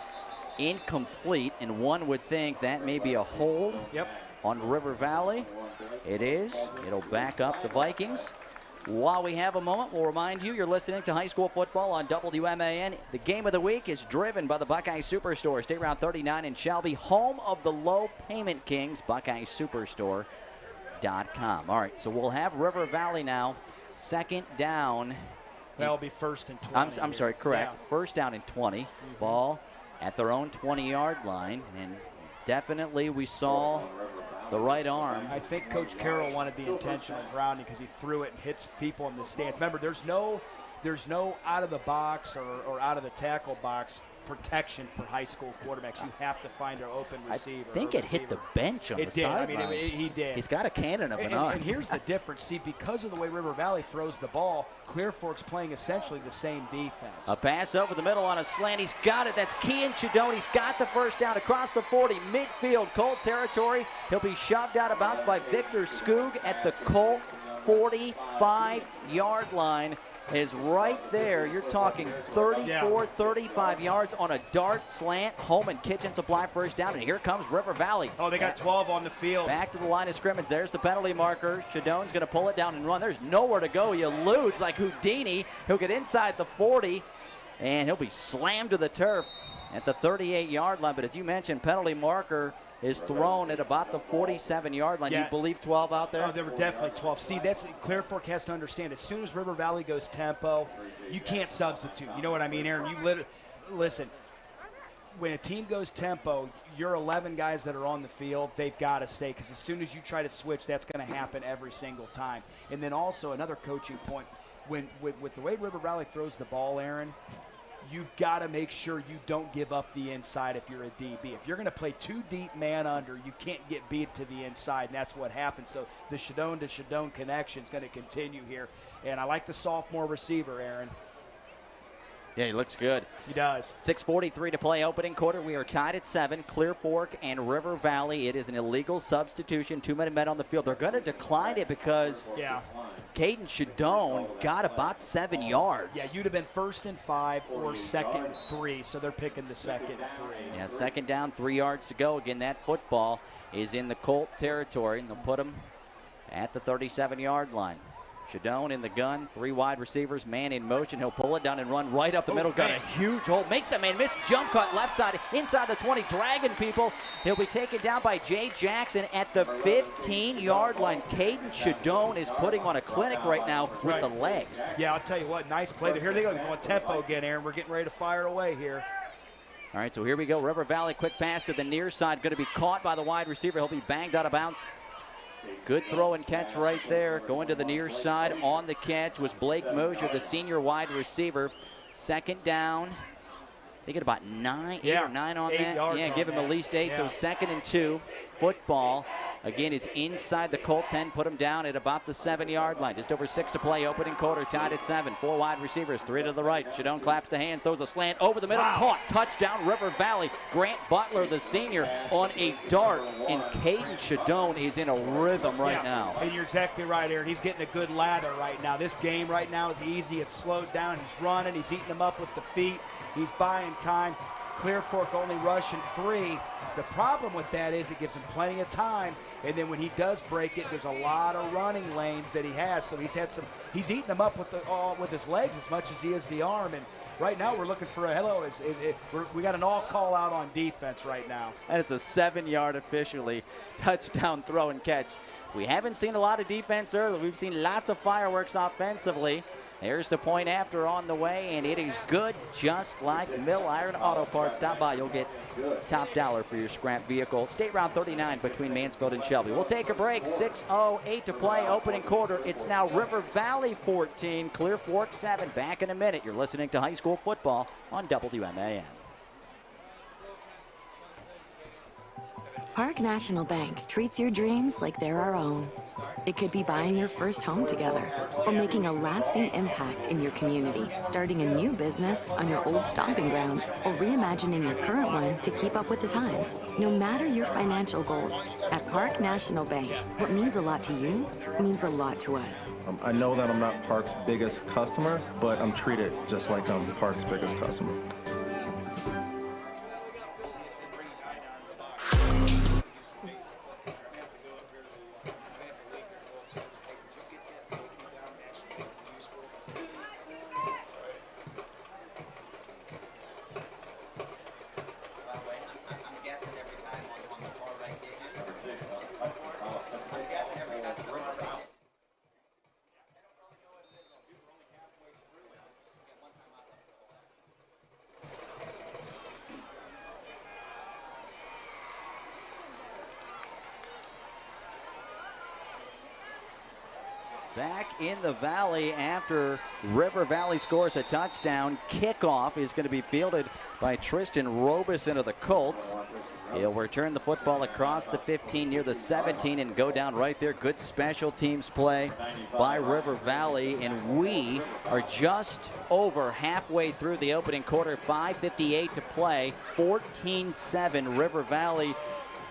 Speaker 6: Incomplete, and one would think that may be a hold on River Valley. It is. It'll back up the Vikings. While we have a moment, we'll remind you, you're listening to high school football on WMAN. The game of the week is driven by the Buckeye Superstore. State Route 39 in Shelby, home of the low payment kings, BuckeyeSuperstore.com. All right, so we'll have River Valley now, 2nd down.
Speaker 7: That'll be 1st and 20.
Speaker 6: I'm sorry, correct. Yeah. 1st down and 20. Ball at their own 20-yard line, and definitely we saw the right arm.
Speaker 7: I think Coach Carroll wanted the intentional grounding because he threw it and hits people in the stands. Remember, there's no out of the box or out of the tackle box protection for high school quarterbacks. You have to find an open receiver.
Speaker 6: I think it hit the bench on the sideline.
Speaker 7: I mean, he did.
Speaker 6: He's got a cannon of an arm.
Speaker 7: And here's the difference. See, because of the way River Valley throws the ball, Clear Fork's playing essentially the same defense.
Speaker 6: A pass over the middle on a slant. He's got it. That's Kean Shadone. He's got the 1st down across the 40, midfield, Colt territory. He'll be shoved out of bounds by Victor Skoog at the Colt 45-yard line. Is right there. You're talking 34, 35 yards on a dart slant. Home and Kitchen Supply 1st down, and here comes River Valley.
Speaker 7: Oh, they got 12 on the field.
Speaker 6: Back to the line of scrimmage. There's the penalty marker. Shadone's going to pull it down and run. There's nowhere to go. He eludes like Houdini. He'll get inside the 40, and he'll be slammed to the turf at the 38-yard line. But as you mentioned, penalty marker is thrown at about the 47-yard line. You believe 12 out there?
Speaker 7: Oh, there were definitely 12. See, that's Clear Fork has to understand. As soon as River Valley goes tempo, you can't substitute. You know what I mean, Aaron? Listen, when a team goes tempo, your 11 guys that are on the field, they've got to stay, because as soon as you try to switch, that's going to happen every single time. And then also another coaching point, with the way River Valley throws the ball, Aaron, you've got to make sure you don't give up the inside if you're a DB. If you're going to play 2 deep man under, you can't get beat to the inside, and that's what happens. So the Shadone to Shadone connection is going to continue here. And I like the sophomore receiver, Aaron.
Speaker 6: Yeah, he looks good.
Speaker 7: He does.
Speaker 6: 6:43 to play, opening quarter. We are tied at 7. Clear Fork and River Valley. It is an illegal substitution. 2 men on the field. They're going to decline it because Caden Shadone got about 7 yards.
Speaker 7: Yeah, you'd have been 1st and 5 or 2nd and 3, so they're picking the 2nd and 3.
Speaker 6: Yeah, 2nd down, 3 yards to go. Again, that football is in the Colt territory, and they'll put him at the 37-yard line. Shadone in the gun, 3 wide receivers, man in motion. He'll pull it down and run right up the middle. Got a huge hole, makes a man miss, jump cut left side, inside the 20, dragging people. He'll be taken down by Jay Jackson at the 15-yard line. Caden Shadone is putting on a clinic right now with the legs.
Speaker 7: Yeah, I'll tell you what, nice play there. Here they go, going tempo again, Aaron. We're getting ready to fire away here.
Speaker 6: All right, so here we go. River Valley, quick pass to the near side, going to be caught by the wide receiver. He'll be banged out of bounds. Good throw and catch right there. Going to the near side on the catch was Blake Mosier, the senior wide receiver. 2nd down. They get about 8 or 9 on that.
Speaker 7: Yards
Speaker 6: yeah,
Speaker 7: on
Speaker 6: give him
Speaker 7: that.
Speaker 6: at least 8. So 2nd and 2. Football again, is inside the Colt 10. Put him down at about the 7-yard line. Just over 6 to play. Opening quarter, tied at 7. 4 wide receivers, 3 to the right. Showdown claps the hands, throws a slant over the middle.
Speaker 8: Wow.
Speaker 6: Caught. Touchdown, River Valley. Grant Butler, the senior, on a dart. And Caden Showdown is in a rhythm right now.
Speaker 8: And you're exactly right, Aaron. He's getting a good lather right now. This game right now is easy. It's slowed down. He's running. He's eating them up with the feet. He's buying time. Clear Fork only rushing 3. The problem with that is it gives him plenty of time, and then when he does break it, there's a lot of running lanes that he has. So he's eating them up with his legs as much as he is the arm. And right now we're looking for a hello. We got an all call out on defense right now.
Speaker 6: And it's a 7-yard officially touchdown throw and catch. We haven't seen a lot of defense early. We've seen lots of fireworks offensively. There's the point after on the way, and it is good just like Mill Iron Auto Parts. Stop by, you'll get top dollar for your scrap vehicle. State Route 39 between Mansfield and Shelby. We'll take a break. 6:08 to play, opening quarter. It's now River Valley 14, Clear Fork 7. Back in a minute. You're listening to high school football on WMAN.
Speaker 1: Park National Bank treats your dreams like they're our own. It could be buying your first home together or making a lasting impact in your community, starting a new business on your old stomping grounds, or reimagining your current one to keep up with the times. No matter your financial goals, at Park National Bank, what means a lot to you means a lot to us.
Speaker 2: I know that I'm not Park's biggest customer, but I'm treated just like I'm Park's biggest customer.
Speaker 6: Back in the Valley after River Valley scores a touchdown. Kickoff is going to be fielded by Tristan Robeson of the Colts. He'll return the football across the 15 near the 17 and go down right there. Good special teams play by River Valley, and we are just over halfway through the opening quarter. 5:58 to play, 14-7 River Valley.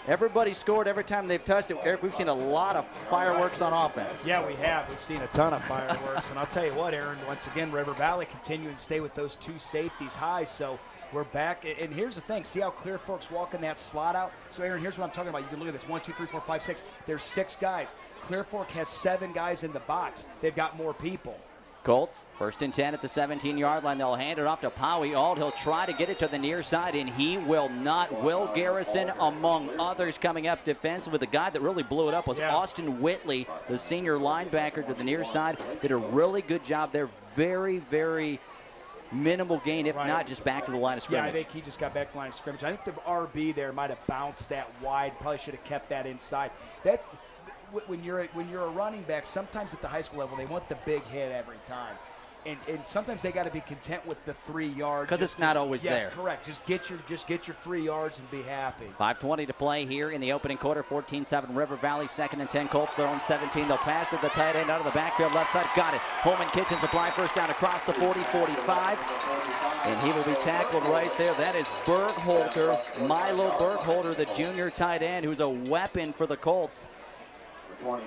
Speaker 6: Everybody scored every time they've touched it. Eric, we've seen a lot of fireworks on offense.
Speaker 8: Yeah, we have. We've seen a ton of fireworks. And I'll tell you what, Aaron, once again, River Valley continuing to stay with those 2 safeties high. So we're back. And here's the thing. See how Clear Fork's walking that slot out? So, Aaron, here's what I'm talking about. You can look at this. 1, 2, 3, 4, 5, 6. There's 6 guys. Clear Fork has 7 guys in the box. They've got more people.
Speaker 6: Colts, 1st and 10 at the 17-yard line. They'll hand it off to Powie Auld. He'll try to get it to the near side, and he will not. Will Garrison, among others, coming up defensively. The guy that really blew it up was Austin Whitley, the senior linebacker to the near side. Did a really good job there. Very, very minimal gain, if not just back to the line of scrimmage.
Speaker 8: Yeah, I think he just got back to the line of scrimmage. I think the RB there might have bounced that wide. Probably should have kept that inside. When you're a running back, sometimes at the high school level, they want the big hit every time. And sometimes they got to be content with the 3 yards.
Speaker 6: Because it's not always there.
Speaker 8: Yes, correct. Just get your 3 yards and be happy.
Speaker 6: 5:20 to play here in the opening quarter. 14-7 River Valley. 2nd and 10 Colts. Their own 17. They'll pass to the tight end out of the backfield left side. Got it. Holman Kitchen supply first down across the 40-45. And he will be tackled right there. That is Bergholter, Milo Bergholter, the junior tight end, who's a weapon for the Colts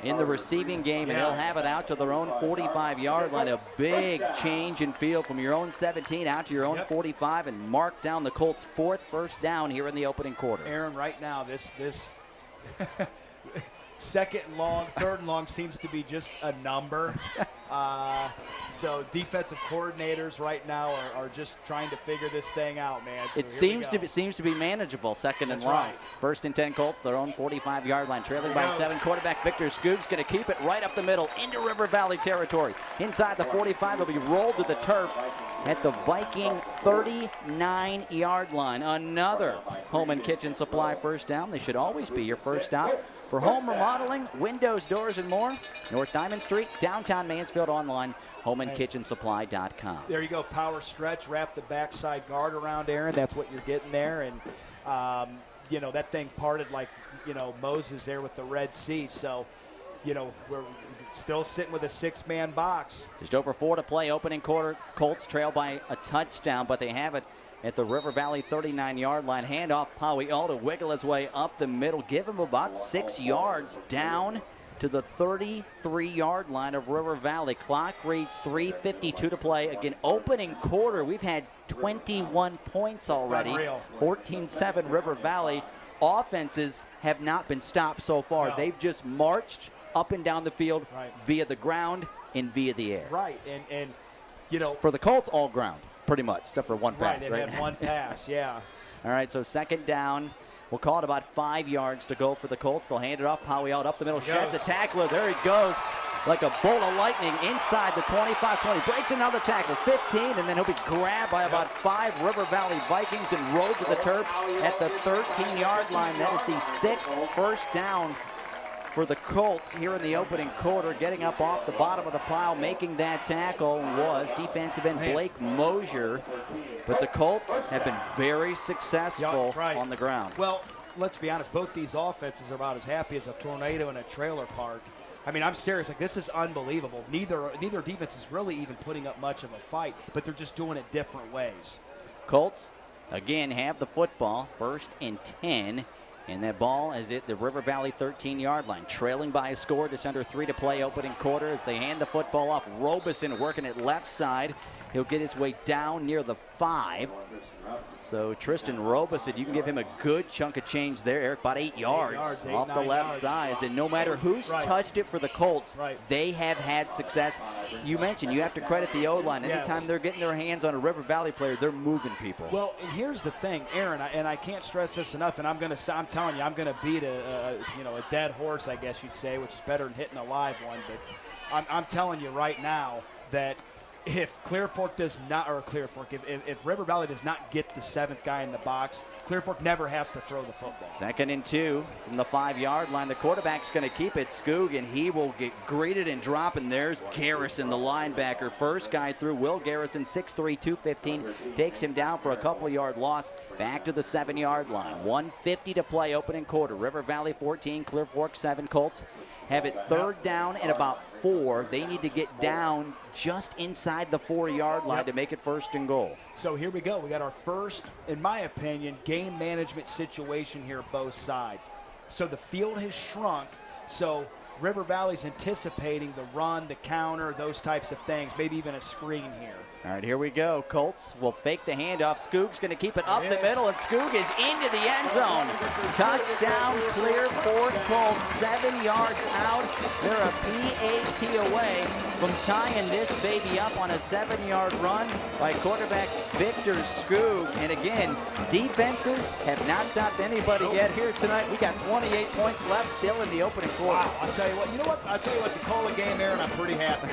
Speaker 6: in the receiving game, and he'll have it out to their own 45-yard line. A big change in field from your own 17 out to your own 45, and mark down the Colts' 4th first down here in the opening quarter.
Speaker 8: Aaron, right now, this 2nd and long, 3rd and long seems to be just a number. So defensive coordinators right now are just trying to figure this thing out, man. So
Speaker 6: it seems to be manageable. 2nd and long.
Speaker 8: Right.
Speaker 6: 1st and 10 Colts, their own 45-yard line, trailing by 7. Quarterback Victor Skoog's going to keep it right up the middle into River Valley territory. Inside the 45, will be rolled to the turf at the Viking 39-yard line. Another Holman Kitchen Supply first down. They should always be your first stop for home remodeling, windows, doors, and more. North Diamond Street, downtown Mansfield, online, HomeandKitchenSupply.com.
Speaker 8: There you go, power stretch, wrap the backside guard around, Aaron. That's what you're getting there. And
Speaker 7: that thing parted like, Moses there with the Red Sea. So, we're still sitting with a 6-man box.
Speaker 6: Just over 4 to play, opening quarter. Colts trail by a touchdown, but they have it at the River Valley 39-yard line. Handoff, Powell to wiggle his way up the middle, give him about 6 yards down to the 33-yard line of River Valley. Clock reads 3:52 to play. Again, opening quarter, we've had 21 points already. 14-7 River Valley. Offenses have not been stopped so far.
Speaker 7: No.
Speaker 6: They've just marched up and down the field via the ground and via the air.
Speaker 7: Right, and
Speaker 6: for the Colts, all ground, pretty much, except for one pass,
Speaker 7: They
Speaker 6: right?
Speaker 7: had one pass, yeah.
Speaker 6: All right, so second down. We'll call it about 5 yards to go for the Colts. They'll hand it off. Powell up the middle, sheds a tackler. There he goes, like a bolt of lightning inside the 25-20. Breaks another tackle, 15, and then he'll be grabbed by about 5 River Valley Vikings and rolled to the turf at the 13-yard line. That is the 6th first down for the Colts here in the opening quarter. Getting up off the bottom of the pile, making that tackle was defensive end Blake Mosier. But the Colts have been very successful on the ground.
Speaker 7: Well, let's be honest, both these offenses are about as happy as a tornado in a trailer park. I mean, I'm serious. Like, this is unbelievable. Neither defense is really even putting up much of a fight, but they're just doing it different ways.
Speaker 6: Colts, again, have the football, 1st and 10. And that ball is at the River Valley 13-yard line. Trailing by a score, just under 3 to play opening quarter as they hand the football off. Robeson working it left side. He'll get his way down near the 5. So Tristan Robeson, you can give him a good chunk of change there, Eric, about 8 yards off the left side. And no matter who's touched it for the Colts, they have had success. You mentioned you have to credit the O-line. Anytime they're getting their hands on a River Valley player, they're moving people.
Speaker 7: Well, and here's the thing, Aaron, and I can't stress this enough, and I'm telling you, I'm going to beat a dead horse, I guess you'd say, which is better than hitting a live one. But I'm telling you right now that if Clear Fork does not, or Clear Fork, if River Valley does not get the 7th guy in the box, Clear Fork never has to throw the football. 2nd
Speaker 6: and 2 from the 5-yard line. The quarterback's going to keep it, Skoog, and he will get greeted and drop. And there's Garrison, the linebacker. First guy through, Will Garrison, 6'3", 215, takes him down for a couple-yard loss. Back to the 7-yard line. 1:50 to play, opening quarter. River Valley 14, Clear Fork 7. Colts have it 3rd down and about 4. They need to get down just inside the 4-yard line to make it 1st and goal.
Speaker 7: So here we go. We got our first, in my opinion, game management situation here both sides. So the field has shrunk. So River Valley's anticipating the run, the counter, those types of things, maybe even a screen here.
Speaker 6: All right, here we go. Colts will fake the handoff. Skoog's going to keep it up the middle, and Skoog is into the end zone. Touchdown, Clear Fork Colts, 7 yards out. They're a PAT away from tying this baby up on a 7-yard run by quarterback Victor Skoog. And again, defenses have not stopped anybody yet here tonight. We got 28 points left still in the opening quarter.
Speaker 7: Wow, I'll tell you what, to call a game there, and I'm pretty happy.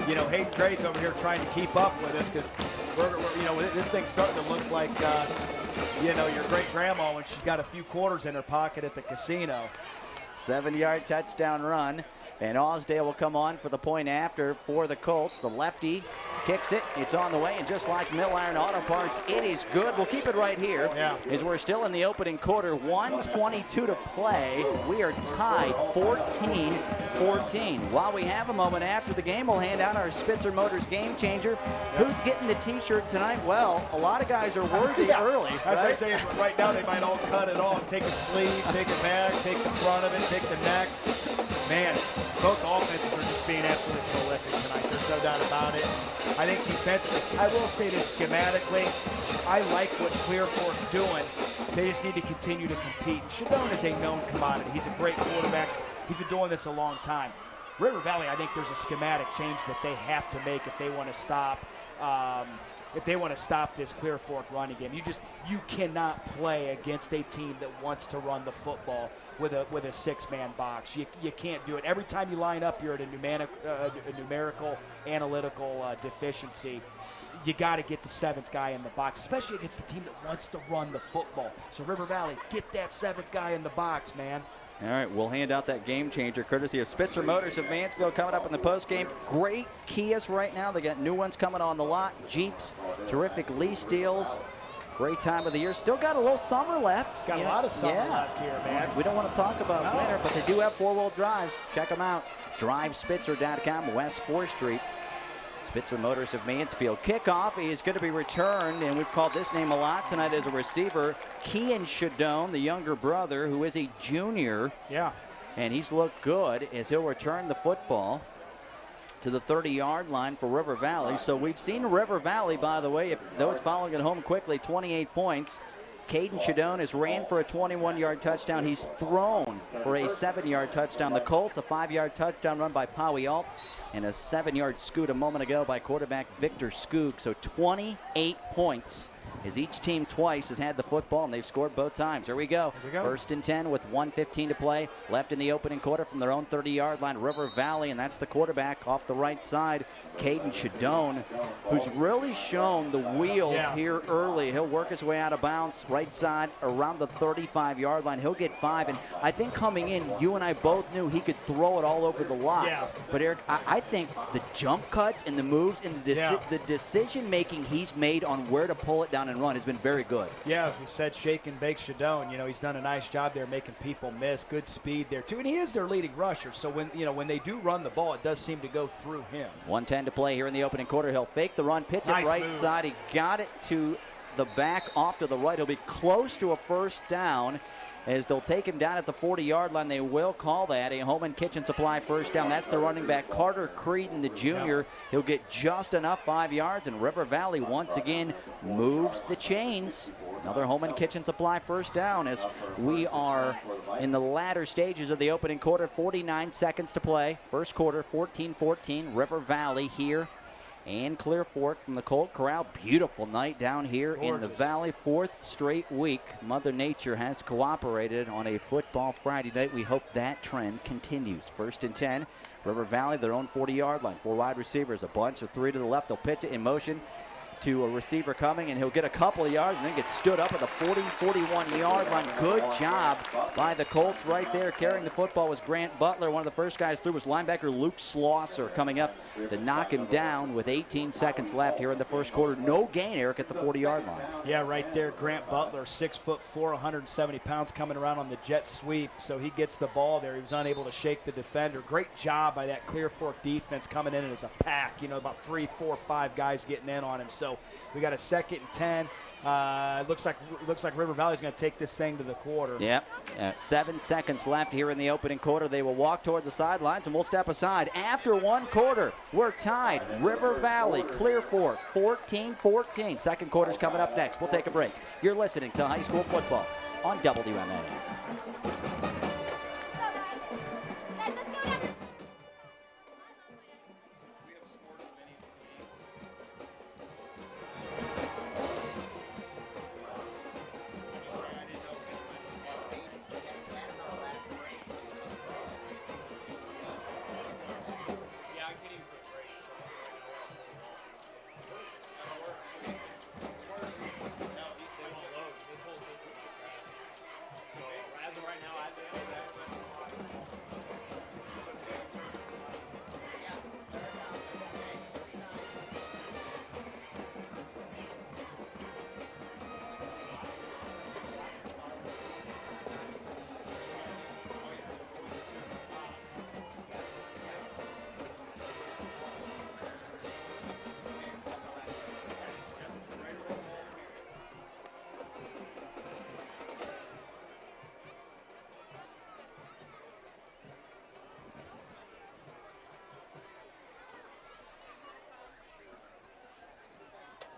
Speaker 7: Hayden Gray's over here trying to keep up with us because this thing's starting to look like your great grandma when she's got a few quarters in her pocket at the casino.
Speaker 6: 7-yard touchdown run, and Osdale will come on for the point after for the Colts. The lefty kicks it. It's on the way, and just like Mill Iron Auto Parts, it is good. We'll keep it right here as we're still in the opening quarter. 1:22 to play. We are tied 14-14. While we have a moment after the game, we'll hand out our Spitzer Motors Game Changer. Who's getting the T-shirt tonight? Well, a lot of guys are worthy early.
Speaker 7: As I say, right now they might all cut it off. Take a sleeve, take it back, take the front of it, take the neck. Man, both offenses are just being absolutely prolific tonight. There's no doubt about it. I think defensively, I will say this schematically, I like what Clear Fork's doing. They just need to continue to compete. Showdown is a known commodity. He's a great quarterback. He's been doing this a long time. River Valley, I think there's a schematic change that they have to make if they want to stop. If they want to stop this Clear Fork running game. You cannot play against a team that wants to run the football with a 6-man box. You can't do it. Every time you line up, you're at a numerical, analytical deficiency. You got to get the 7th guy in the box, especially against a team that wants to run the football. So River Valley, get that 7th guy in the box, man.
Speaker 6: All right, we'll hand out that game changer courtesy of Spitzer Motors of Mansfield coming up in the postgame. Great Kias right now. They got new ones coming on the lot. Jeeps, terrific lease deals. Great time of the year. Still got a little summer left.
Speaker 8: Got a lot of summer left here, man.
Speaker 6: We don't want to talk about winter, but they do have four-wheel drives. Check them out. DriveSpitzer.com, West 4th Street. Spitzer Motors of Mansfield. Kickoff is going to be returned, and we've called this name a lot tonight as a receiver. Kean Shadone, the younger brother, who is a junior.
Speaker 8: Yeah.
Speaker 6: And he's looked good as he'll return the football to the 30-yard line for River Valley. So we've seen River Valley, by the way, if those following it home quickly, 28 points. Caden Shadone has ran for a 21-yard touchdown. He's thrown for a 7-yard touchdown. The Colts, a 5-yard touchdown run by Powey-Alt, and a 7-yard scoot a moment ago by quarterback Victor Skoog. So 28 points as each team twice has had the football, and they've scored both times. Here we go. First and 10 with 1:15 to play. Left in the opening quarter from their own 30-yard line, River Valley, and that's the quarterback off the right side, Caden Shadone, who's really shown the wheels here early. He'll work his way out of bounds, right side, around the 35-yard line. He'll get 5, and I think coming in, you and I both knew he could throw it all over the lot.
Speaker 8: Yeah.
Speaker 6: But, Eric, I think the jump cuts and the moves and the decision-making he's made on where to pull it down and run has been very good.
Speaker 8: Yeah, as we said, shake and bake Shadone. You know, he's done a nice job there making people miss. Good speed there, too. And he is their leading rusher. So when they do run the ball, it does seem to go through him.
Speaker 6: 1:10 to play here in the opening quarter. He'll fake the run, pitch it right side. He got it to the back off to the right. He'll be close to a first down as they'll take him down at the 40-yard line. They will call that a Home and Kitchen Supply first down. That's the running back, Carter Creedon, the junior. He'll get just enough 5 yards, and River Valley once again moves the chains. Another Home and Kitchen Supply first down as we are in the latter stages of the opening quarter. 49 seconds to play. First quarter, 14-14. River Valley here and Clear Fork from the Colt Corral. Beautiful night down here in the Valley. 4th straight week. Mother Nature has cooperated on a football Friday night. We hope that trend continues. First and 10. River Valley, their own 40-yard line. 4 wide receivers, a bunch of 3 to the left. They'll pitch it in motion to a receiver coming, and he'll get a couple of yards and then get stood up at the 40-41-yard line. Good job by the Colts right there. Carrying the football was Grant Butler. One of the first guys through was linebacker Luke Slosser coming up to knock him down with 18 seconds left here in the first quarter. No gain, Eric, at the 40-yard line.
Speaker 8: Yeah, right there, Grant Butler, 6'4", 170 pounds, coming around on the jet sweep. So he gets the ball there. He was unable to shake the defender. Great job by that Clear Fork defense coming in as a pack. You know, about 3, 4, 5 guys getting in on him. So we got a 2nd and 10. Looks like River Valley's going to take this thing to the quarter.
Speaker 6: Yep. 7 seconds left here in the opening quarter. They will walk toward the sidelines, and we'll step aside. After 1 quarter, we're tied. River Valley, Clear Fork, 14-14. Second quarter's coming up next. We'll take a break. You're listening to High School Football on WMAN.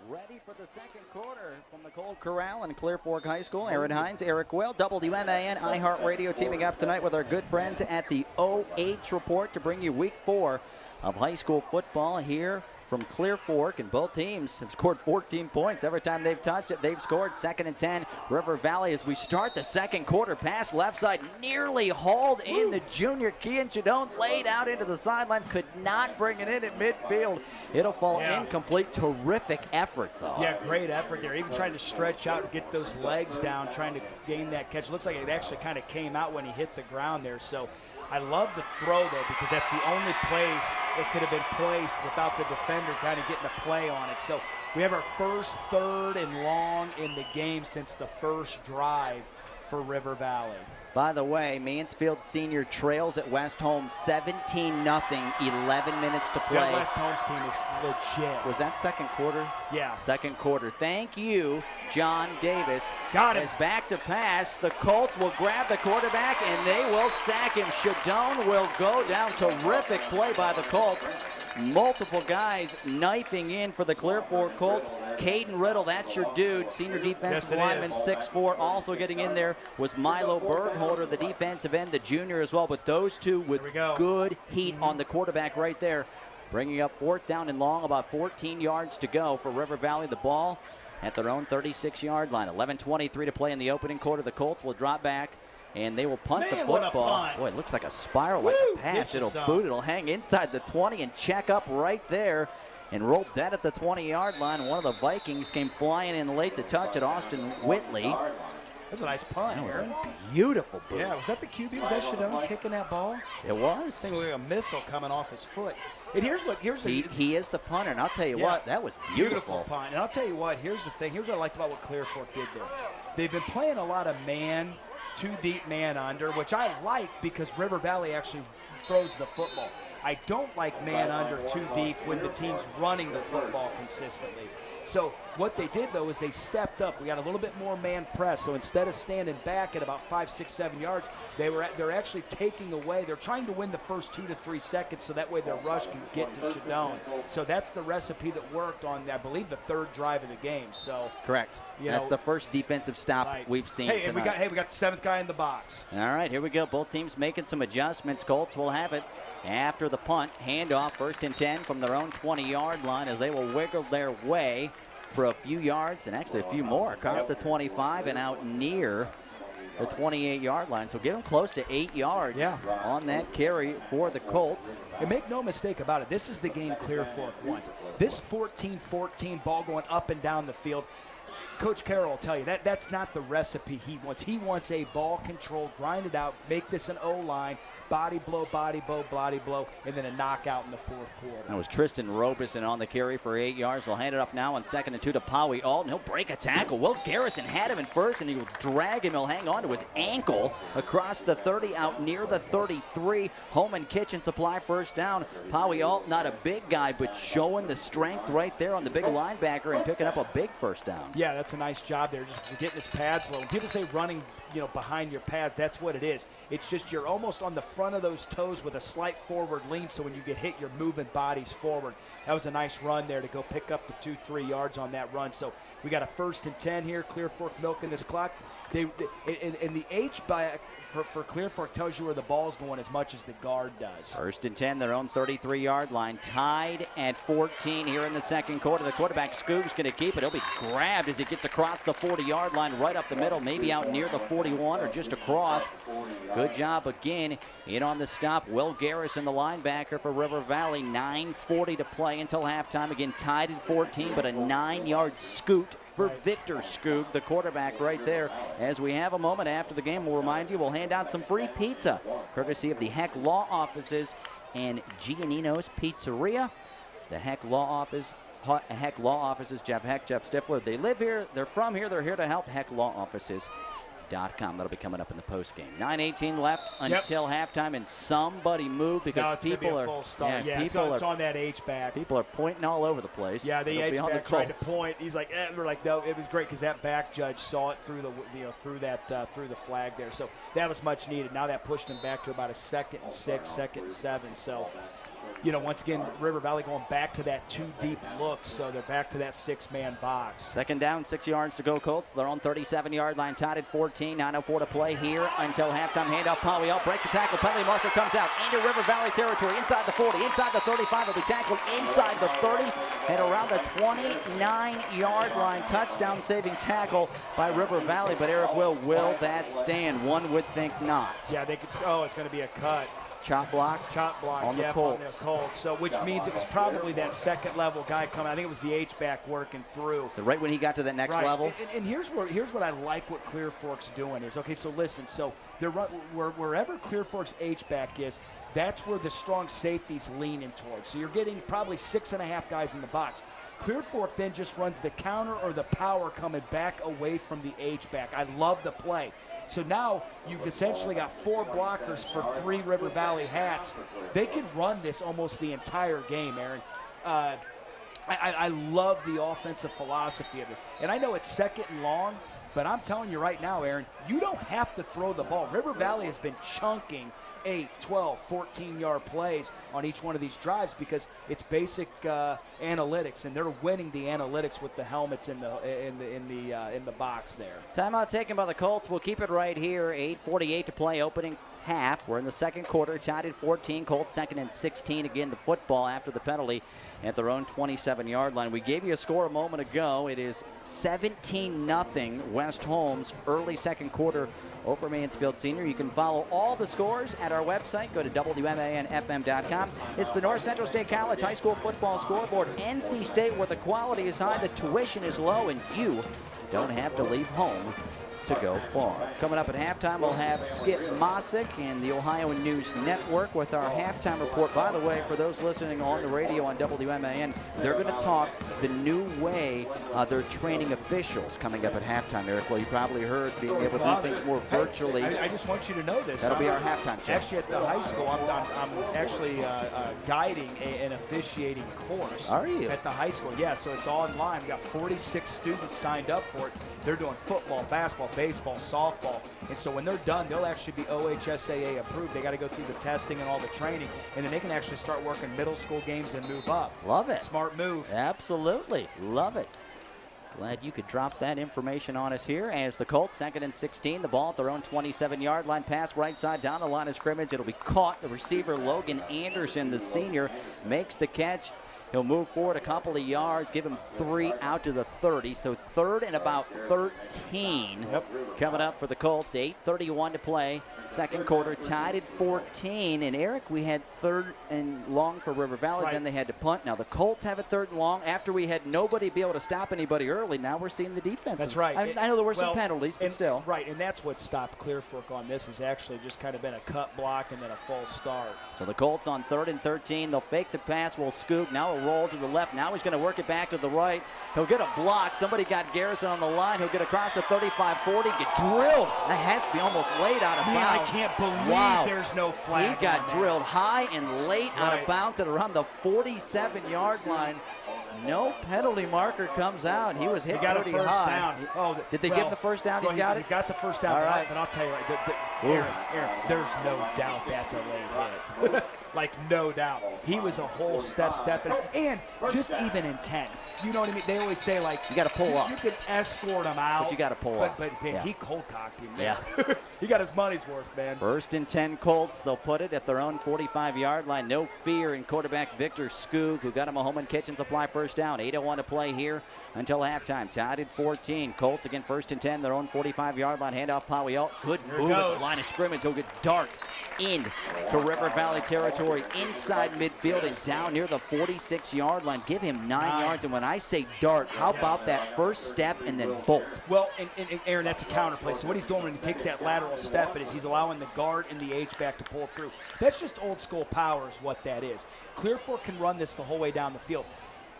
Speaker 6: Ready for the second quarter from the Colt Corral and Clear Fork High School. Aaron Hines, Erik Will, WMAN, iHeartRadio teaming up tonight with our good friends at the OH Report to bring you week 4 of high school football here from Clear Fork, and both teams have scored 14 points. Every time they've touched it, they've scored. 2nd and 10, River Valley as we start the second quarter. Pass left side, nearly hauled in. The junior Kean Shadone laid out into the sideline, could not bring it in at midfield. It'll fall incomplete. Terrific effort, though.
Speaker 8: Yeah, great effort there. Even trying to stretch out and get those legs down, trying to gain that catch. Looks like it actually kind of came out when he hit the ground there. So I love the throw, though, because that's the only place it could have been placed without the defender kind of getting a play on it. So we have our first 3rd and long in the game since the first drive for River Valley.
Speaker 6: By the way, Mansfield Senior trails at West Holmes 17-0, 11 minutes to play.
Speaker 8: That West Holmes team is legit.
Speaker 6: Was that second quarter?
Speaker 8: Yeah.
Speaker 6: Second quarter. Thank you, John Davis.
Speaker 8: Got him.
Speaker 6: As back to pass, the Colts will grab the quarterback and they will sack him. Showdown will go down. Terrific play by the Colts. Multiple guys knifing in for the Clear Fork Colts. Caden Riddle, that's your dude. Senior defensive lineman, 6'4". Also getting in there was Milo Bergholder, the defensive end, the junior as well. But those two with good heat on the quarterback right there. Bringing up 4th down and long, about 14 yards to go for River Valley. The ball at their own 36-yard line. 11:23 to play in the opening quarter. The Colts will drop back. And they will punt the football. Boy, it looks like a spiral, like a pass. It'll boot. It'll hang inside the 20 and check up right there and roll dead at the 20-yard line. One of the Vikings came flying in late to touch it, Austin Whitley.
Speaker 8: That's a nice punt.
Speaker 6: That was a beautiful boot.
Speaker 8: Yeah, was that the QB? Was that Showdown kicking that ball?
Speaker 6: It was.
Speaker 8: I think it was like a missile coming off his foot. And
Speaker 6: he is the punter, and I'll tell you what, that was beautiful.
Speaker 8: Punt. And I'll tell you what, here's the thing. Here's what I liked about what Clear Fork did there. They've been playing a lot of man, 2 deep man under, which I like because River Valley actually throws the football. I don't like man under 2 deep when the team's running the football consistently. So what they did, though, is they stepped up. We got a little bit more man press. So instead of standing back at about 5, 6, 7 yards, they're actually taking away. They're trying to win the first 2 to 3 seconds so that way their rush can get to Showdown. So that's the recipe that worked on, I believe, the 3rd drive of the game. So
Speaker 6: correct. That's the first defensive stop we've seen tonight.
Speaker 8: And we got the 7th guy in the box.
Speaker 6: All right, here we go. Both teams making some adjustments. Colts will have it after the punt. Handoff, 1st and 10 from their own 20-yard line as they will wiggle their way for a few yards and actually a few more across the 25 and out near the 28-yard line. So give them close to 8 yards on that carry for the Colts.
Speaker 8: And make no mistake about it, this is the game Clear Fork wants. This 14-14 ball going up and down the field, Coach Carroll will tell you that's not the recipe he wants. He wants a ball control, grind it out, make this an O-line, body blow, and then a knockout in the 4th quarter.
Speaker 6: That was Tristan Robeson on the carry for 8 yards. We'll hand it off now on 2nd and 2 to Powie Alton. He'll break a tackle. Will Garrison had him in first, and he will drag him. He'll hang on to his ankle across the 30 out near the 33. Home and Kitchen Supply 1st down. Powie Alton, not a big guy, but showing the strength right there on the big linebacker and picking up a big 1st down.
Speaker 8: Yeah, that's a nice job there, just getting his pads low. When people say running, behind your pads, that's what it is. It's just you're almost on the front of those toes with a slight forward lean, so when you get hit, you're moving bodies forward. That was a nice run there to go pick up the 2-3 yards on that run. So we got a 1st and 10 here. Clear Fork milking this clock. And the H for Clear Fork tells you where the ball's going as much as the guard does.
Speaker 6: 1st and 10, their own 33-yard line, tied at 14 here in the 2nd quarter. The quarterback Scoob's going to keep it. He'll be grabbed as he gets across the 40-yard line, right up the middle, maybe out near the 41 or just across. Good job again in on the stop. Will Garrison, the linebacker for River Valley. 9:40 to play until halftime. Again, tied at 14, but a 9-yard scoot for Victor Skoog, the quarterback right there. As we have a moment after the game, we'll remind you, we'll hand out some free pizza, courtesy of the Heck Law Offices and Giannino's Pizzeria. The Heck Law Offices, Jeff Heck, Jeff Stifler, they live here, they're from here, they're here to help. HeckLawOffices.com. That'll be coming up in the post game. 9:18 left until halftime, and somebody moved because people are
Speaker 8: it's on that H-back.
Speaker 6: People are pointing all over the place.
Speaker 8: Yeah, the H-back tried to point. He's like, we're like, no, it was great because that back judge saw it through the through the flag there. So that was much needed. Now that pushed him back to about a 2nd and 6, 2nd and 7. So once again, River Valley going back to that 2 deep look, so they're back to that 6-man box.
Speaker 6: 2nd down, 6 yards to go, Colts. They're on 37-yard line, tied at 14, 9:04 to play here until halftime. Handoff, Powie Alton breaks the tackle, penalty marker comes out into River Valley territory, inside the 40, inside the 35, will be tackled inside the 30, and around the 29-yard line. Touchdown-saving tackle by River Valley, but Erik will that stand? One would think not.
Speaker 8: Yeah, it's going to be a cut.
Speaker 6: chop block on the Colts.
Speaker 7: So which means it was probably that second level guy coming. I think it was the H-back working through.
Speaker 6: So right when he got to that next level.
Speaker 7: And here's what I like what Clear Fork's doing is, okay, so listen, so they're wherever Clear Fork's H-back is, that's where the strong safety's leaning towards. So you're getting probably 6.5 guys in the box. Clear Fork then just runs the counter or the power coming back away from the H-back. I love the play. So now you've essentially got 4 blockers for 3 River Valley hats. They can run this almost the entire game, Aaron. I love the offensive philosophy of this. And I know it's second and long, but I'm telling you right now, Aaron, you don't have to throw the ball. River Valley has been chunking 8, 12, 14-yard plays on each one of these drives because it's basic analytics, and they're winning the analytics with the helmets in the box there.
Speaker 6: Timeout taken by the Colts. We'll keep it right here. 8:48 to play, opening half. We're in the second quarter, tied at 14. Colts second and 16. Again, the football after the penalty at their own 27-yard line. We gave you a score a moment ago. It is 17-0 West Holmes, early second quarter over Mansfield Senior. You can follow all the scores at our website. Go to WMANFM.com. It's the North Central State College High School Football Scoreboard. NC State, where the quality is high, the tuition is low, and you don't have to leave home to go far. Coming up at halftime, we'll have Skip Mosick and the Ohio News Network with our halftime report. By the way, for those listening on the radio on WMAN, they're going to talk the new way they're training officials coming up at halftime. Erik, well, you probably heard being able to do things more virtually.
Speaker 7: I just want you to know this.
Speaker 6: That'll be our halftime show.
Speaker 7: Actually, at the high school, I'm actually guiding an officiating course.
Speaker 6: Are you?
Speaker 7: At the high school, yeah, so it's all online. We got 46 students signed up for it. They're doing football, basketball, baseball, softball. And so when they're done, they'll actually be OHSAA approved. They got to go through the testing and all the training, and then they can actually start working middle school games and move up.
Speaker 6: Love it.
Speaker 7: Smart move.
Speaker 6: Absolutely. Love it. Glad you could drop that information on us here as the Colts, second and 16. The ball at their own 27-yard line. Pass right side down the line of scrimmage. It'll be caught. The receiver, Logan Anderson, the senior, makes the catch. He'll move forward a couple of yards, give him 3 out to the 30. So third and about 13 coming up for the Colts. 8:31 to play. Second quarter tied at 14. And Erik, we had third and long for River Valley. Then they had to punt. Now the Colts have a third and long after we had nobody be able to stop anybody early. Now we're seeing the defense.
Speaker 7: That's right.
Speaker 6: I know there were some penalties, but still.
Speaker 7: Right, and that's what stopped Clear Fork on this is actually just kind of been a cut block and then a false start.
Speaker 6: So the Colts on 3rd and 13. They'll fake the pass. Will scoop. Now a roll to the left. Now he's going to work it back to the right. He'll get a block. Somebody got Garrison on the line. He'll get across the 35-40. Get drilled. That has to be almost laid out of bounds.
Speaker 7: I can't believe there's no flag.
Speaker 6: He got drilled high and late out of bounds at around the 47-yard line. No penalty marker comes out. He was hit pretty high. Did they give him the first down? He's got it?
Speaker 7: He's got the first down.
Speaker 6: All right.
Speaker 7: But I'll tell you, Aaron, there's no doubt that's a late hit. Like, no doubt. He was a whole stepping. And just even in 10. You know what I mean? They always say, like,
Speaker 6: you got to pull up.
Speaker 7: You can escort him out.
Speaker 6: But you got to pull up.
Speaker 7: But man, he cold-cocked him.
Speaker 6: Yeah.
Speaker 7: He got his money's worth, man.
Speaker 6: 1st and 10 Colts. They'll put it at their own 45-yard line. No fear in quarterback Victor Skoog, who got him a home and kitchen supply first down. 8:01 to play here until halftime. Tied at 14. Colts again 1st and 10, their own 45-yard line. Handoff Powell. Good move at the line of scrimmage. He'll get dart in to River Valley territory, inside midfield and down near the 46-yard line. Give him 9 yards. And when I say dart, how about that first step and then bolt?
Speaker 7: Well, and Aaron, that's a counter play. So what he's doing when he takes that lateral step is he's allowing the guard and the H-back to pull through. That's just old school power is what that is. Clear Fork can run this the whole way down the field.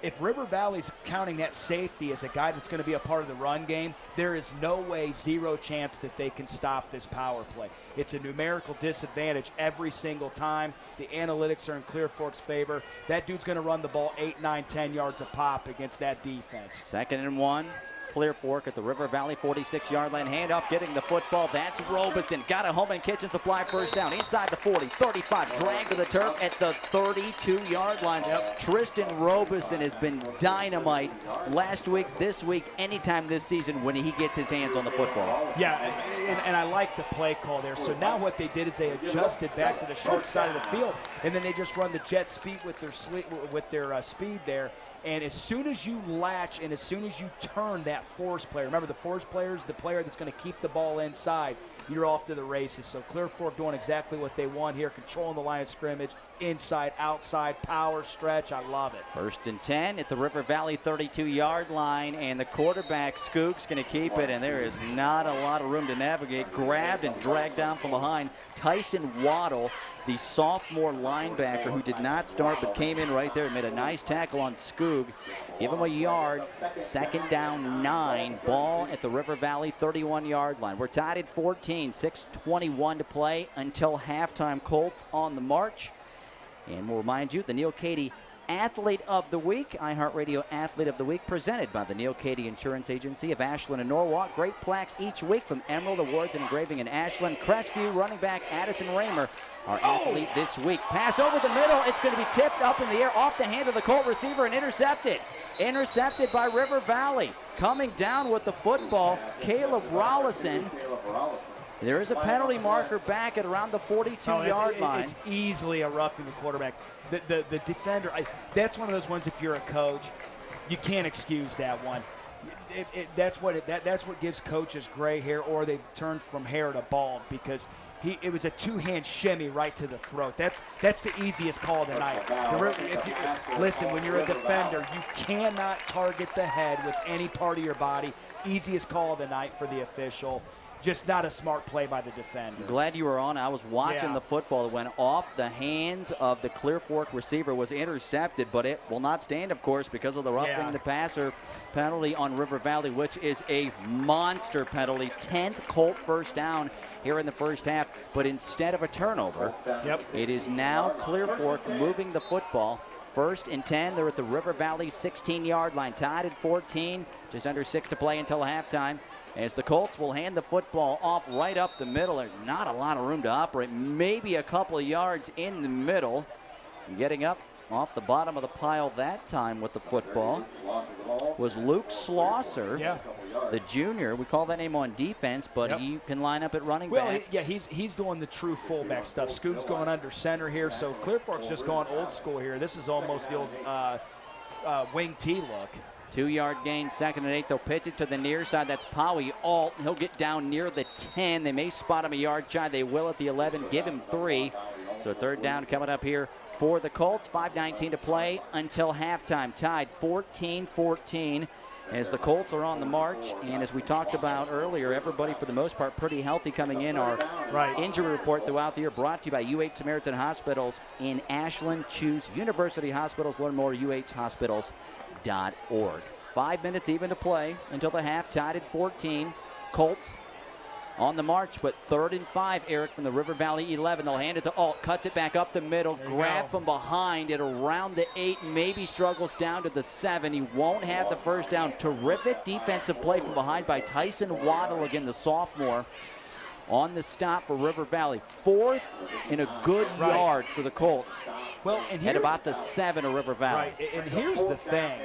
Speaker 7: If River Valley's counting that safety as a guy that's going to be a part of the run game, there is no way, zero chance that they can stop this power play. It's a numerical disadvantage every single time. The analytics are in Clear Fork's favor. That dude's going to run the ball 8, 9, 10 yards a pop against that defense.
Speaker 6: 2nd and 1. Clear Fork at the River Valley 46-yard line. Handoff, getting the football. That's Robeson. Got a home and kitchen supply first down. Inside the 40, 35. Drag to the turf at the 32-yard line. Tristan Robeson has been dynamite last week, this week, anytime this season when he gets his hands on the football.
Speaker 7: Yeah, and I like the play call there. So now what they did is they adjusted back to the short side of the field.
Speaker 8: and then they just run the jet speed with their speed there. And as soon as you latch and as soon as you turn that force player, remember the force player is the player that's going to keep the ball inside, you're off to the races. So Clear Fork doing exactly what they want here, controlling the line of scrimmage, inside, outside, power, stretch. I love it.
Speaker 6: 1st and 10 at the River Valley 32-yard line, and the quarterback, Skook's going to keep it, and there is not a lot of room to navigate. Grabbed and dragged down from behind. Tyson Waddle, the sophomore linebacker who did not start but came in right there and made a nice tackle on Skoog. Give him a yard. 2nd down, 9. Ball at the River Valley 31-yard line. We're tied at 14. 6:21 to play until halftime. Colts on the march. And we'll remind you, the Neal Katie Athlete of the Week, iHeartRadio Athlete of the Week, presented by the Neal Katie Insurance Agency of Ashland and Norwalk. Great plaques each week from Emerald Awards and Engraving in Ashland. Crestview running back Addison Raymer, our athlete this week. Pass over the middle. It's going to be tipped up in the air off the hand of the Colt receiver and intercepted. Intercepted by River Valley. Coming down with the football, Caleb Rollison. There is a penalty marker back at around the 42-yard line.
Speaker 8: It's easily a roughing the quarterback. The defender, that's one of those ones, if you're a coach, you can't excuse that one. That's what gives coaches gray hair, or they turn from hair to bald, because it was a two-hand shimmy right to the throat. That's the easiest call of the night. Listen, when you're a defender, you cannot target the head with any part of your body. Easiest call of the night for the official. Just not a smart play by the defender.
Speaker 6: Glad you were on. I was watching the football. It went off the hands of the Clear Fork receiver, was intercepted, but it will not stand, of course, because of the roughing the passer penalty on River Valley, which is a monster penalty. 10th Colt 1st down here in the first half, but instead of a turnover, it is now Clear Fork moving the football. 1st and 10, they're at the River Valley 16-yard line, tied at 14, just under 6 to play until halftime. As the Colts will hand the football off right up the middle. There's not a lot of room to operate. Maybe a couple of yards in the middle. Getting up off the bottom of the pile that time with the football was Luke Schlosser, the junior. We call that name on defense, but he can line up at running back.
Speaker 8: Yeah, he's doing the true fullback stuff. Scoot's going under center here, so Clear Fork's just going old school here. This is almost the old wing T look.
Speaker 6: 2-yard gain, 2nd and 8. They'll pitch it to the near side. That's Powie Alt. He'll get down near the 10. They may spot him a yard shy. They will at the 11. Give him 3. So 3rd down coming up here for the Colts. 5:19 to play until halftime. Tied 14-14 as the Colts are on the march. And as we talked about earlier, everybody for the most part pretty healthy coming in. Our injury report throughout the year brought to you by UH Samaritan Hospitals in Ashland. Choose University Hospitals. Learn more at uhhospitals.org. 5 minutes even to play until the half, tied at 14. Colts on the march, but 3rd and 5, Erik, from the River Valley 11. They'll hand it to Alt, cuts it back up the middle, grab from behind at around the 8, maybe struggles down to the 7. He won't have the 1st down. Terrific defensive play from behind by Tyson Waddle, again, the sophomore, on the stop for River Valley. 4th and a good yard for the Colts.
Speaker 8: Well, and
Speaker 6: at about the 7 of River Valley.
Speaker 8: And here's the thing.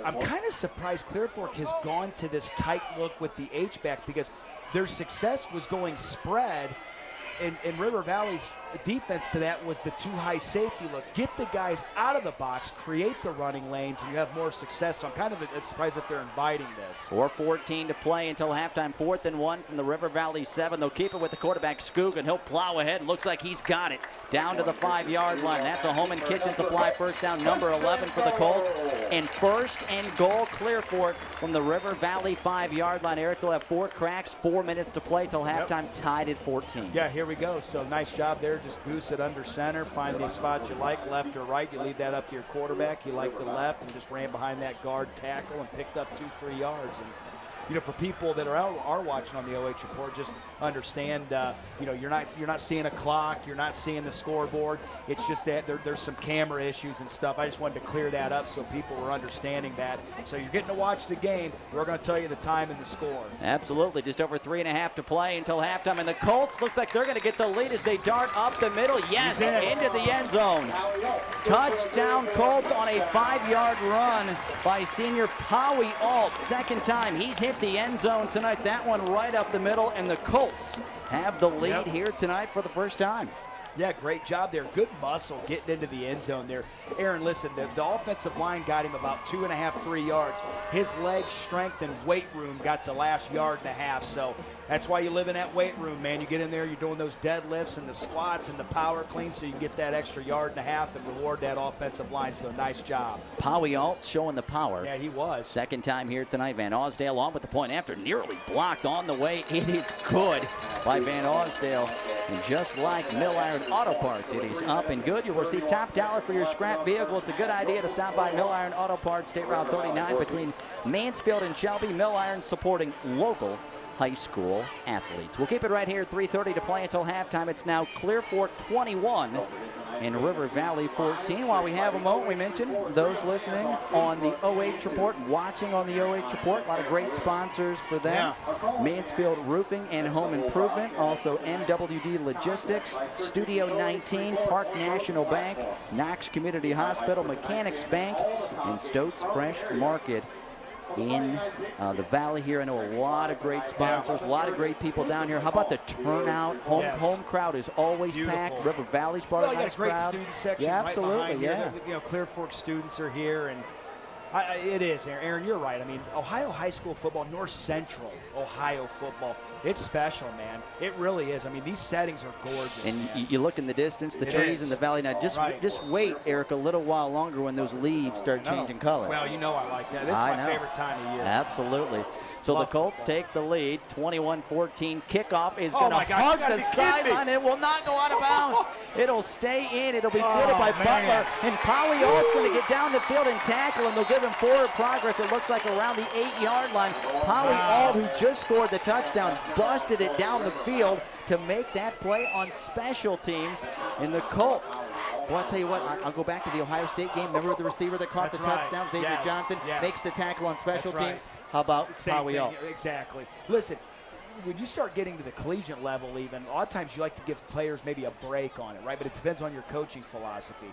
Speaker 8: I'm kind of surprised Clear Fork has gone to this tight look with the H-back, because their success was going spread, and River Valley's defense to that was the too high safety look. Get the guys out of the box, create the running lanes, and you have more success. So I'm kind of surprised that they're inviting this.
Speaker 6: 4:14 to play until halftime. 4th and 1 from the River Valley 7. They'll keep it with the quarterback, Skoog, and he'll plow ahead. Looks like he's got it down to the 5-yard line. That's a home and kitchen supply 1st down, number 11 for the Colts. And 1st and goal, Clear Fork from the River Valley 5-yard line. Erik, they'll have 4 cracks, 4 minutes to play till halftime, tied at 14.
Speaker 8: Yeah, here we go. So nice job there. Just goose it under center. Find the spot you like, left or right. You leave that up to your quarterback. You like the left, and just ran behind that guard tackle and picked up 2-3 yards. And you know, for people that are watching on the OH Report, just understand, you know, you're not seeing a clock, you're not seeing the scoreboard. It's just that there's some camera issues and stuff. I just wanted to clear that up so people were understanding that. So you're getting to watch the game. We're going to tell you the time and the score.
Speaker 6: Absolutely. Just over 3.5 to play until halftime. And the Colts looks like they're going to get the lead as they dart up the middle. Yes, into the end zone. Touchdown Colts on a 5-yard run by senior Powie Alt. 2nd time he's hit the end zone tonight. That one right up the middle, and the Colts have the lead here tonight for the first time.
Speaker 7: Yeah, great job there. Good muscle getting into the end zone there. Aaron, listen, the offensive line got him about 2.5, 3 yards. His leg strength and weight room got the last 1.5 yards. So that's why you live in that weight room, man. You get in there, you're doing those deadlifts and the squats and the power clean so you can get that extra 1.5 yards and reward that offensive line. So nice job.
Speaker 6: Powie-Alt showing the power.
Speaker 7: Yeah, he was.
Speaker 6: Second time here tonight. Van Osdale on with the point after, nearly blocked on the way. It is good by Van Osdale. And just like Mill Iron Auto Parts, it is up and good. You'll receive top dollar for your scrap vehicle. It's a good idea to stop by Mill Iron Auto Parts, State Route 39 between Mansfield and Shelby. Mill Iron supporting local high school athletes. We'll keep it right here, 3:30 to play until halftime. It's now Clear Fork 21 and River Valley 14. While we have a moment, we mentioned those listening on the OH Report, watching on the OH Report, a lot of great sponsors for them. Yeah. Mansfield Roofing and Home Improvement, also MWD Logistics, Studio 19, Park National Bank, Knox Community Hospital, Mechanics Bank, and Stout's Fresh Market in the valley here. I know a lot of great sponsors, a lot of great people down here. How about the turnout? Home crowd is always beautiful. Packed. River Valley's part of the nice crowd.
Speaker 7: Got a great student section
Speaker 6: yeah,
Speaker 7: right
Speaker 6: absolutely,
Speaker 7: behind
Speaker 6: yeah.
Speaker 7: here. You know, Clear Fork students are here, and it is, Aaron, you're right. I mean, Ohio high school football, North Central Ohio football, it's special, man. It really is. I mean, these settings are gorgeous.
Speaker 6: And you look in the distance, the trees in the valley. Now, just wait, Eric, a little while longer when those leaves start changing colors.
Speaker 7: Well, you know I like that. This is my favorite time of year.
Speaker 6: Absolutely. So the Colts take the lead, 21-14. Kickoff is going to hug the sideline. It will not go out of bounds. It'll stay in. It'll be fielded by Butler. And Powie-Alt's going to get down the field and tackle, and they'll give him forward progress. It looks like around the 8-yard line. Powie-Alt, who just scored the touchdown, busted it down the field to make that play on special teams. And the Colts, well, I'll tell you what, I'll go back to the Ohio State game. Remember the receiver that caught the touchdown, Xavier Johnson, makes the tackle on special teams? How about Powie-Alt?
Speaker 7: Exactly. Listen, when you start getting to the collegiate level even, a lot of times you like to give players maybe a break on it, right? But it depends on your coaching philosophy.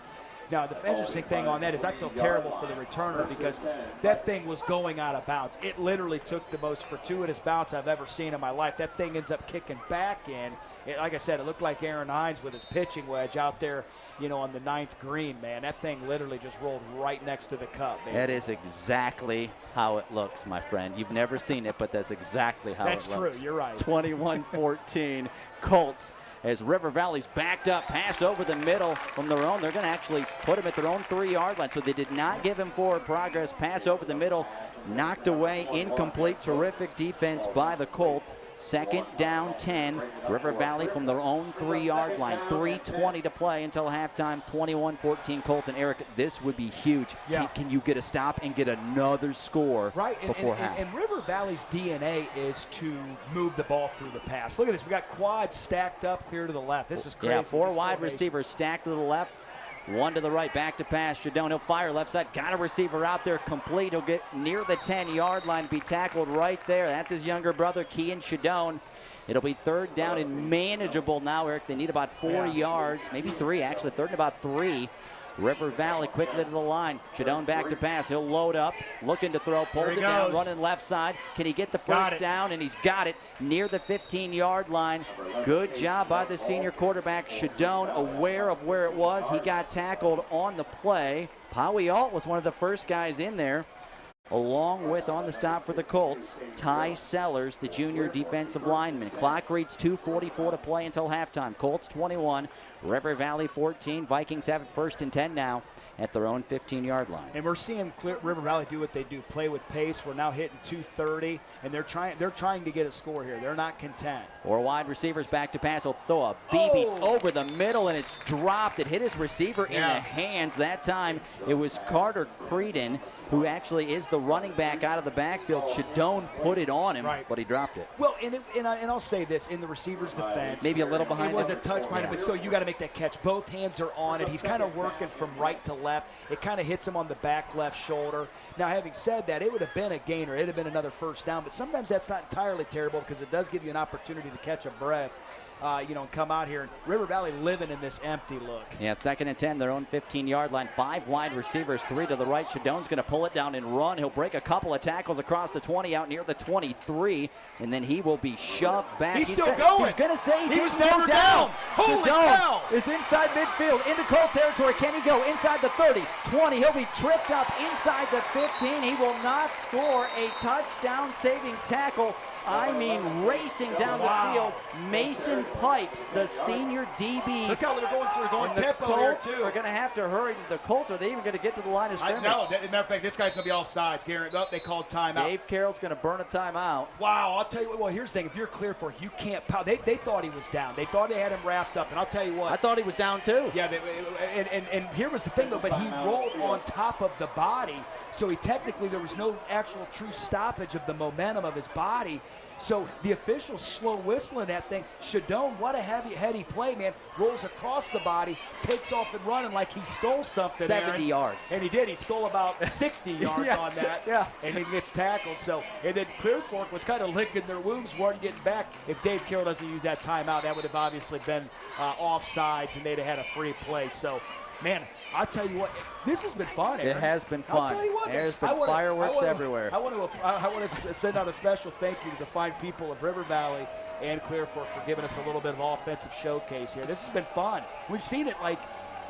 Speaker 7: Now, the interesting thing on that is I feel terrible for the returner because that thing was going out of bounds. It literally took the most fortuitous bounce I've ever seen in my life. That thing ends up kicking back in. Like I said, it looked like Aaron Hines with his pitching wedge out there, you know, on the 9th green, man. That thing literally just rolled right next to the cup, man.
Speaker 6: That is exactly how it looks, my friend. You've never seen it, but that's exactly how it looks.
Speaker 7: That's true. You're right.
Speaker 6: 21-14 Colts. As River Valley's backed up, pass over the middle from their own. They're going to actually put him at their own 3-yard line, so they did not give him forward progress. Pass over the middle, knocked away, incomplete. Terrific defense by the Colts. 2nd down 10. River Valley from their own 3-yard line. 3:20 to play until halftime. 21-14 Colts. And Eric, this would be huge. Yeah. Can you get a stop and get another score before half?
Speaker 7: And River Valley's DNA is to move the ball through the pass. Look at this. We got quads stacked up clear to the left. This is crazy.
Speaker 6: Yeah, 4 wide receivers stacked to the left. 1 to the right, back to pass. Showdown, he'll fire left side. Got a receiver out there, complete. He'll get near the 10-yard line, be tackled right there. That's his younger brother, Kean Showdown. It'll be 3rd down and manageable now, Eric. They need about 4 yards, maybe 3, actually. 3rd and about 3. River Valley quickly to the line. Showdown back to pass. He'll load up, looking to throw, pulls it down, running left side. Can he get the first down? And he's got it near the 15-yard line. Good job by the senior quarterback. Showdown aware of where it was. He got tackled on the play. Powie-Alt was one of the first guys in there. Along with on the stop for the Colts, Ty Sellers, the junior defensive lineman. Clock reads 2:44 to play until halftime. Colts 21, River Valley 14. Vikings have it 1st and 10 now at their own 15-yard line.
Speaker 7: And we're seeing River Valley do what they do, play with pace. We're now hitting 2:30, and they're trying to get a score here. They're not content.
Speaker 6: 4 wide receivers back to pass. He'll throw a BB over the middle, and it's dropped. It hit his receiver in the hands. That time it was Carter Creedon, who actually is the running back out of the backfield. Showdown put it on him, but he dropped it.
Speaker 7: Well, and I'll say this, in the receiver's defense,
Speaker 6: maybe a little behind
Speaker 7: it was a touch behind him, but still, you got to make that catch. Both hands are on it. He's kind of working from right to left. It kind of hits him on the back left shoulder. Now, having said that, it would have been a gainer. It would have been another 1st down, but sometimes that's not entirely terrible because it does give you an opportunity to catch a breath. and come out here. And River Valley living in this empty look.
Speaker 6: Yeah, 2nd and 10, their own 15-yard line. 5 wide receivers, 3 to the right. Shaddone's going to pull it down and run. He'll break a couple of tackles across the 20 out near the 23, and then he will be shoved back.
Speaker 7: He's still going.
Speaker 6: He's going to say
Speaker 7: he was never down.
Speaker 6: Shaddone is inside midfield, into Colt territory. Can he go inside the 30, 20? He'll be tripped up inside the 15. He will not score a touchdown-saving tackle. I mean, racing down the field, Mason Pipes, the senior DB.
Speaker 7: Look how they're going through, going tempo here, too.
Speaker 6: Are going to have to hurry. The Colts, are they even going to get to the line of scrimmage?
Speaker 7: No, as a matter of fact, this guy's going to be offsides. Garrett, they called timeout.
Speaker 6: Dave Carroll's going to burn a timeout.
Speaker 7: Wow, I'll tell you what. Well, here's the thing. If you're clear for it, you can't pound. They thought he was down. They thought they had him wrapped up. And I'll tell you what.
Speaker 6: I thought he was down, too.
Speaker 7: Yeah, and here was the thing, though. But he rolled on top of the body. So there was no actual true stoppage of the momentum of his body. So the officials slow whistling that thing. Shaddone, what a heady play, man. Rolls across the body, takes off and running like he stole something.
Speaker 6: 70 yards.
Speaker 7: And he did. He stole about 60 yards on that.
Speaker 6: Yeah.
Speaker 7: And he gets tackled. So, and then Clear Fork was kind of licking their wounds, weren't getting back. If Dave Carroll doesn't use that timeout, that would have obviously been offsides, and they'd have had a free play. So, man, I'll tell you what, this has been fun, Erik.
Speaker 6: It has been fun.
Speaker 7: I'll tell you what,
Speaker 6: there's been fireworks everywhere.
Speaker 7: I want to send out a special thank you to the fine people of River Valley and Clear Fork for giving us a little bit of offensive showcase here. This has been fun. We've seen it like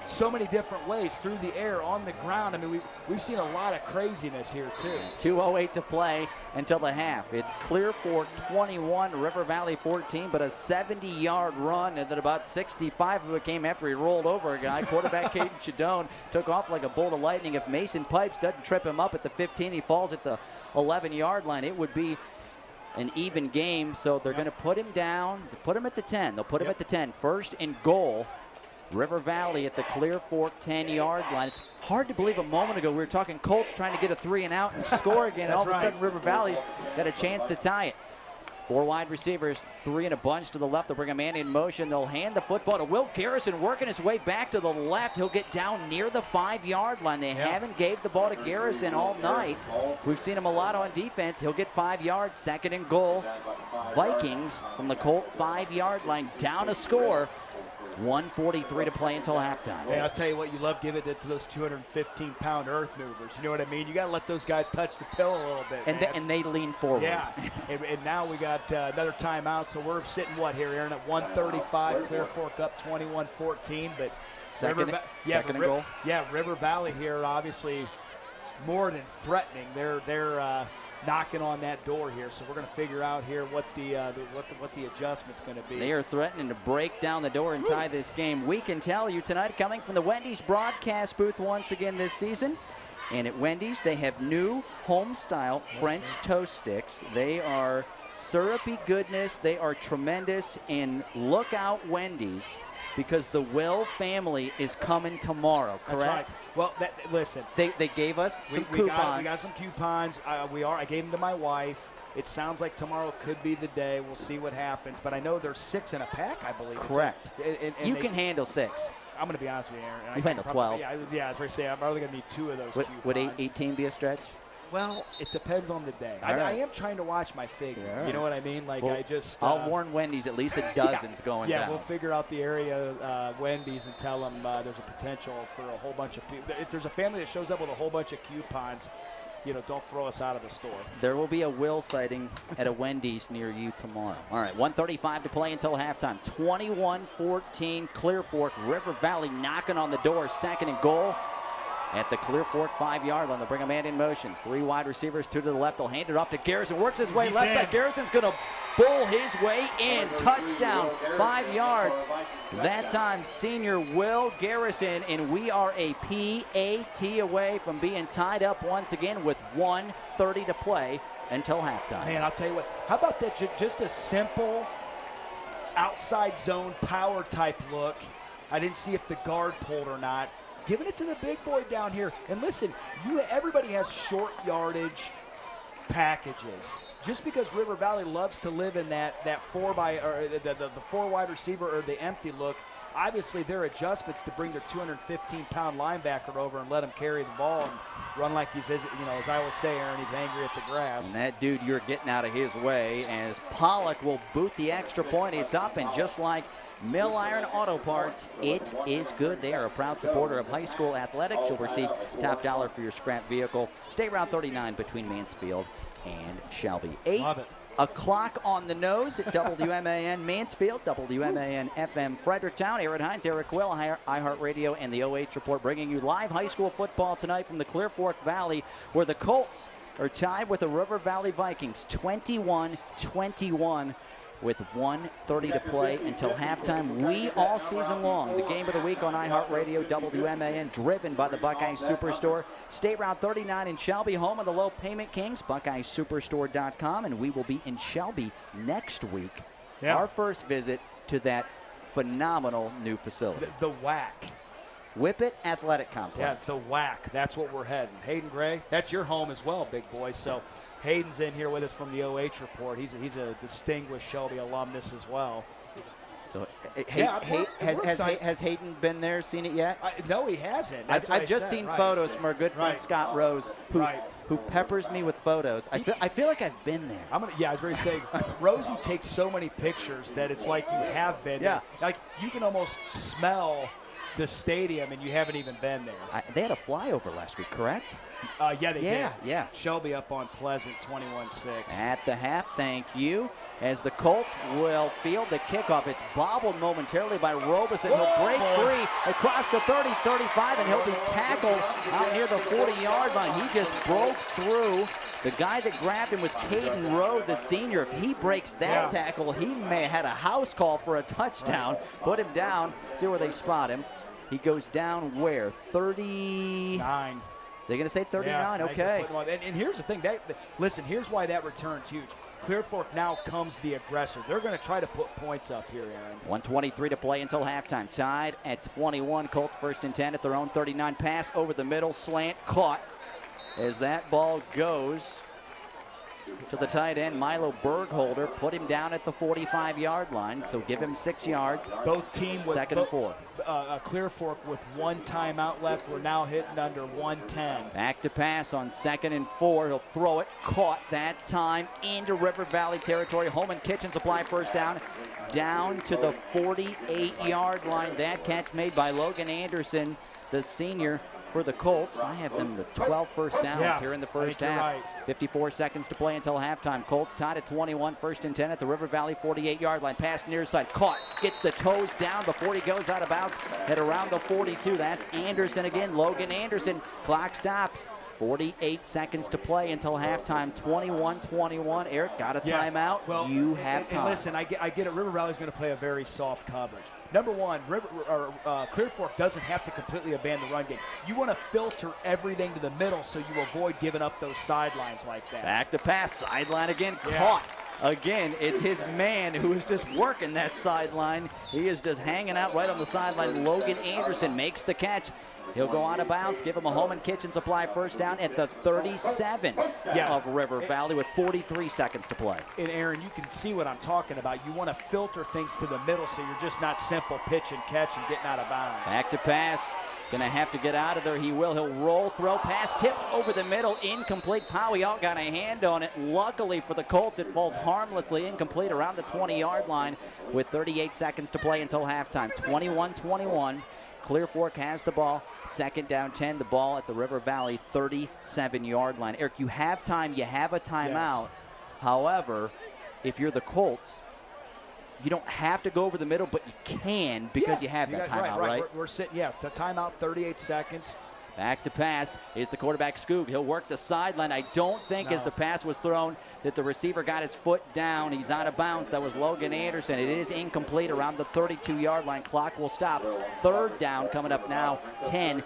Speaker 7: so many different ways, through the air, on the ground. I mean, we've seen a lot of craziness here, too.
Speaker 6: 2:08 to play until the half. It's Clear Fork 21, River Valley 14, but a 70-yard run, and then about 65 of it came after he rolled over a guy. Quarterback Hayden Shaddone took off like a bolt of lightning. If Mason Pipes doesn't trip him up at the 15, he falls at the 11-yard line. It would be an even game, so they're going to put him down, put him at the 10. They'll put him at the 10. 1st and goal. River Valley at the Clear Fork 10-yard line. It's hard to believe a moment ago we were talking Colts trying to get a 3 and out and score again. All of a sudden River Valley's got a chance to tie it. 4 wide receivers, 3 in a bunch to the left. They'll bring a man in motion. They'll hand the football to Will Garrison, working his way back to the left. He'll get down near the 5-yard line. They haven't gave the ball to Garrison all night. We've seen him a lot on defense. He'll get 5 yards, 2nd and goal. Vikings from the Colt 5-yard line down a score. 1:43 to play until halftime.
Speaker 7: Hey, I'll tell you what, you love giving it to those 215-pound earth movers. You know what I mean? You got to let those guys touch the pill a little bit,
Speaker 6: and they lean forward.
Speaker 7: Yeah, and now we got another timeout, so we're sitting, what, here, Aaron, at 1:35. Clear Fork up 21-14, but
Speaker 6: second and goal.
Speaker 7: Yeah, River Valley here, obviously more than threatening. They're knocking on that door here, so we're going to figure out here what the adjustment's going to be.
Speaker 6: They are threatening to break down the door and tie this game. We can tell you tonight, coming from the Wendy's broadcast booth once again this season. And at Wendy's, they have new home-style French toast sticks. They are syrupy goodness. They are tremendous. And look out, Wendy's, because the Will family is coming tomorrow, correct?
Speaker 7: That's right. Well, listen.
Speaker 6: They gave us some coupons.
Speaker 7: We got some coupons. I gave them to my wife. It sounds like tomorrow could be the day. We'll see what happens. But I know there's 6 in a pack, I believe.
Speaker 6: Correct. And you can handle 6.
Speaker 7: I'm going to be honest with you, Aaron.
Speaker 6: You handle 12.
Speaker 7: Yeah, I was going to say, I'm probably going to need 2 of those coupons.
Speaker 6: Would 18 be a stretch?
Speaker 7: Well, it depends on the day.
Speaker 6: Right.
Speaker 7: I am trying to watch my figure.
Speaker 6: Yeah.
Speaker 7: You know what I mean? Like,
Speaker 6: well, I'll warn Wendy's at least a dozen's going down.
Speaker 7: Yeah, we'll figure out the area Wendy's and tell them there's a potential for a whole bunch of people. If there's a family that shows up with a whole bunch of coupons, don't throw us out of the store.
Speaker 6: There will be a Will sighting at a Wendy's near you tomorrow. All right, 1:35 to play until halftime. 21-14, Clear Fork. River Valley knocking on the door. 2nd and goal at the Clear Fork 5-yard line. They'll bring a man in motion. 3 wide receivers, 2 to the left. They'll hand it off to Garrison. Works his way left side. Garrison's going to bull his way in. Touchdown, 5 yards. That time, senior Will Garrison, and we are a PAT away from being tied up once again with 1:30 to play until halftime.
Speaker 7: Man, I'll tell you what. How about that? Just a simple outside zone power type look. I didn't see if the guard pulled or not. Giving it to the big boy down here. And listen, everybody has short yardage packages. Just because River Valley loves to live in that the 4 wide receiver or the empty look, obviously their adjustments to bring their 215-pound linebacker over and let him carry the ball and run like he's, as I always say, Aaron, he's angry at the grass.
Speaker 6: And that dude, you're getting out of his way as Pollock will boot the extra point. It's up, and just like Mill Iron Auto Parts, it is good. They are a proud supporter of high school athletics. You'll receive top dollar for your scrap vehicle. State Route 39 between Mansfield and Shelby. 8 o'clock on the nose at WMAN Mansfield, WMAN FM Fredericktown. Aaron Hines, Erik Will, iHeartRadio, and the OH Report bringing you live high school football tonight from the Clear Fork Valley, where the Colts are tied with the River Valley Vikings 21-21 with 1:30 to play until halftime. We all season long, the game of the week on iHeartRadio, WMAN, driven by the Buckeye Superstore. State Route 39 in Shelby, home of the Low Payment Kings, BuckeyeSuperstore.com, and we will be in Shelby next week. Yeah. Our first visit to that phenomenal new facility.
Speaker 7: The WAC.
Speaker 6: Whippet Athletic Complex.
Speaker 7: Yeah, the WAC. That's what we're heading. Hayden Gray, that's your home as well, big boy. So Hayden's in here with us from the OH Report. He's a distinguished Shelby alumnus as well.
Speaker 6: So has Hayden been there, seen it yet?
Speaker 7: No, he hasn't.
Speaker 6: I've just seen photos from our good friend Scott Rose, who peppers me with photos. I feel like I've been there.
Speaker 7: I was going to say, Rose, you take so many pictures that it's like you have been there. Like you can almost smell the stadium and you haven't even been there.
Speaker 6: They had a flyover last week, correct?
Speaker 7: Yeah, they did.
Speaker 6: Yeah.
Speaker 7: Shelby up on Pleasant, 21-6.
Speaker 6: At the half, thank you. As the Colts will field the kickoff. It's bobbled momentarily by Robeson. He'll break free across the 30-35, and he'll be tackled out near the 40-yard line. He just broke through. The guy that grabbed him was Caden Rode, the senior. If he breaks that tackle, he may have had a house call for a touchdown. Put him down. See where they spot him. He goes down where? 39. They're going to say 39, okay.
Speaker 7: And here's the thing. Listen, here's why that return's huge. Clear Fork now comes the aggressor. They're going to try to put points up here, Aaron.
Speaker 6: 1:23 to play until halftime. Tied at 21. Colts 1st and 10 at their own 39. Pass over the middle. Slant caught as that ball goes to the tight end, Milo Bergholder. Put him down at the 45-yard line, so give him 6 yards.
Speaker 7: Both teams with
Speaker 6: 2nd and 4.
Speaker 7: Clear Fork with 1 timeout left. We're now hitting under 1:10.
Speaker 6: Back to pass on 2nd and 4. He'll throw it. Caught that time into River Valley territory. Holman Kitchen supply first down to the 48-yard line. That catch made by Logan Anderson, the senior for the Colts. I have them the 12 first downs here in the first half. 54 seconds to play until halftime. Colts tied at 21, 1st and 10 at the River Valley 48-yard line. Pass near side, caught, gets the toes down before he goes out of bounds at around the 42. That's Anderson again, Logan Anderson. Clock stops. 48 seconds to play until halftime. 21-21. Erik, got a timeout.
Speaker 7: Well,
Speaker 6: you have time.
Speaker 7: And listen, I get it. River Valley's going to play a very soft coverage. Number one, Clear Fork doesn't have to completely abandon the run game. You want to filter everything to the middle so you avoid giving up those sidelines like that.
Speaker 6: Back to pass, sideline again, caught. Again, it's his man who is just working that sideline. He is just hanging out right on the sideline. Logan Anderson makes the catch. He'll go out of bounds, give him a Holman Kitchen supply first down at the 37 of River Valley with 43 seconds to play.
Speaker 7: And Aaron, you can see what I'm talking about. You want to filter things to the middle so you're just not simple pitch and catch and getting out of bounds.
Speaker 6: Back to pass. Gonna have to get out of there. He will. He'll roll, throw, pass, tip over the middle, incomplete. Powie got a hand on it. Luckily for the Colts, it falls harmlessly incomplete around the 20-yard line with 38 seconds to play until halftime. 21-21. Clear Fork has the ball. 2nd down 10. The ball at the River Valley 37-yard line. Erik, you have time. You have a timeout. Yes. However, if you're the Colts, you don't have to go over the middle, but you can because you have that timeout, right?
Speaker 7: We're sitting, the timeout, 38 seconds.
Speaker 6: Back to pass is the quarterback, Scoog. He'll work the sideline. I don't think as the pass was thrown that the receiver got his foot down. He's out of bounds. That was Logan Anderson. It is incomplete around the 32-yard line. Clock will stop. 3rd down coming up now, 10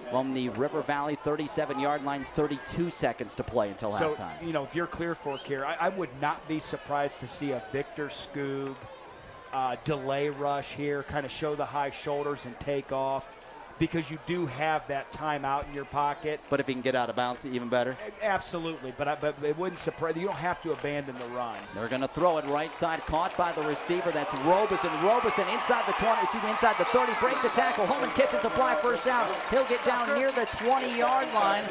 Speaker 6: from the River Valley 37-yard line, 32 seconds to play until halftime.
Speaker 7: So, if you're Clear Fork here, I would not be surprised to see a Victor Scoog delay rush here, kind of show the high shoulders and take off. because you do have that timeout in your pocket.
Speaker 6: But if he can get out of bounds, even better.
Speaker 7: Absolutely, but it wouldn't surprise you. Don't have to abandon the run.
Speaker 6: They're going to throw it right side, caught by the receiver. That's Robeson. Robeson inside the 20, inside the 30, breaks the tackle. Holman Kitchens apply first down. He'll get down near the 20-yard line.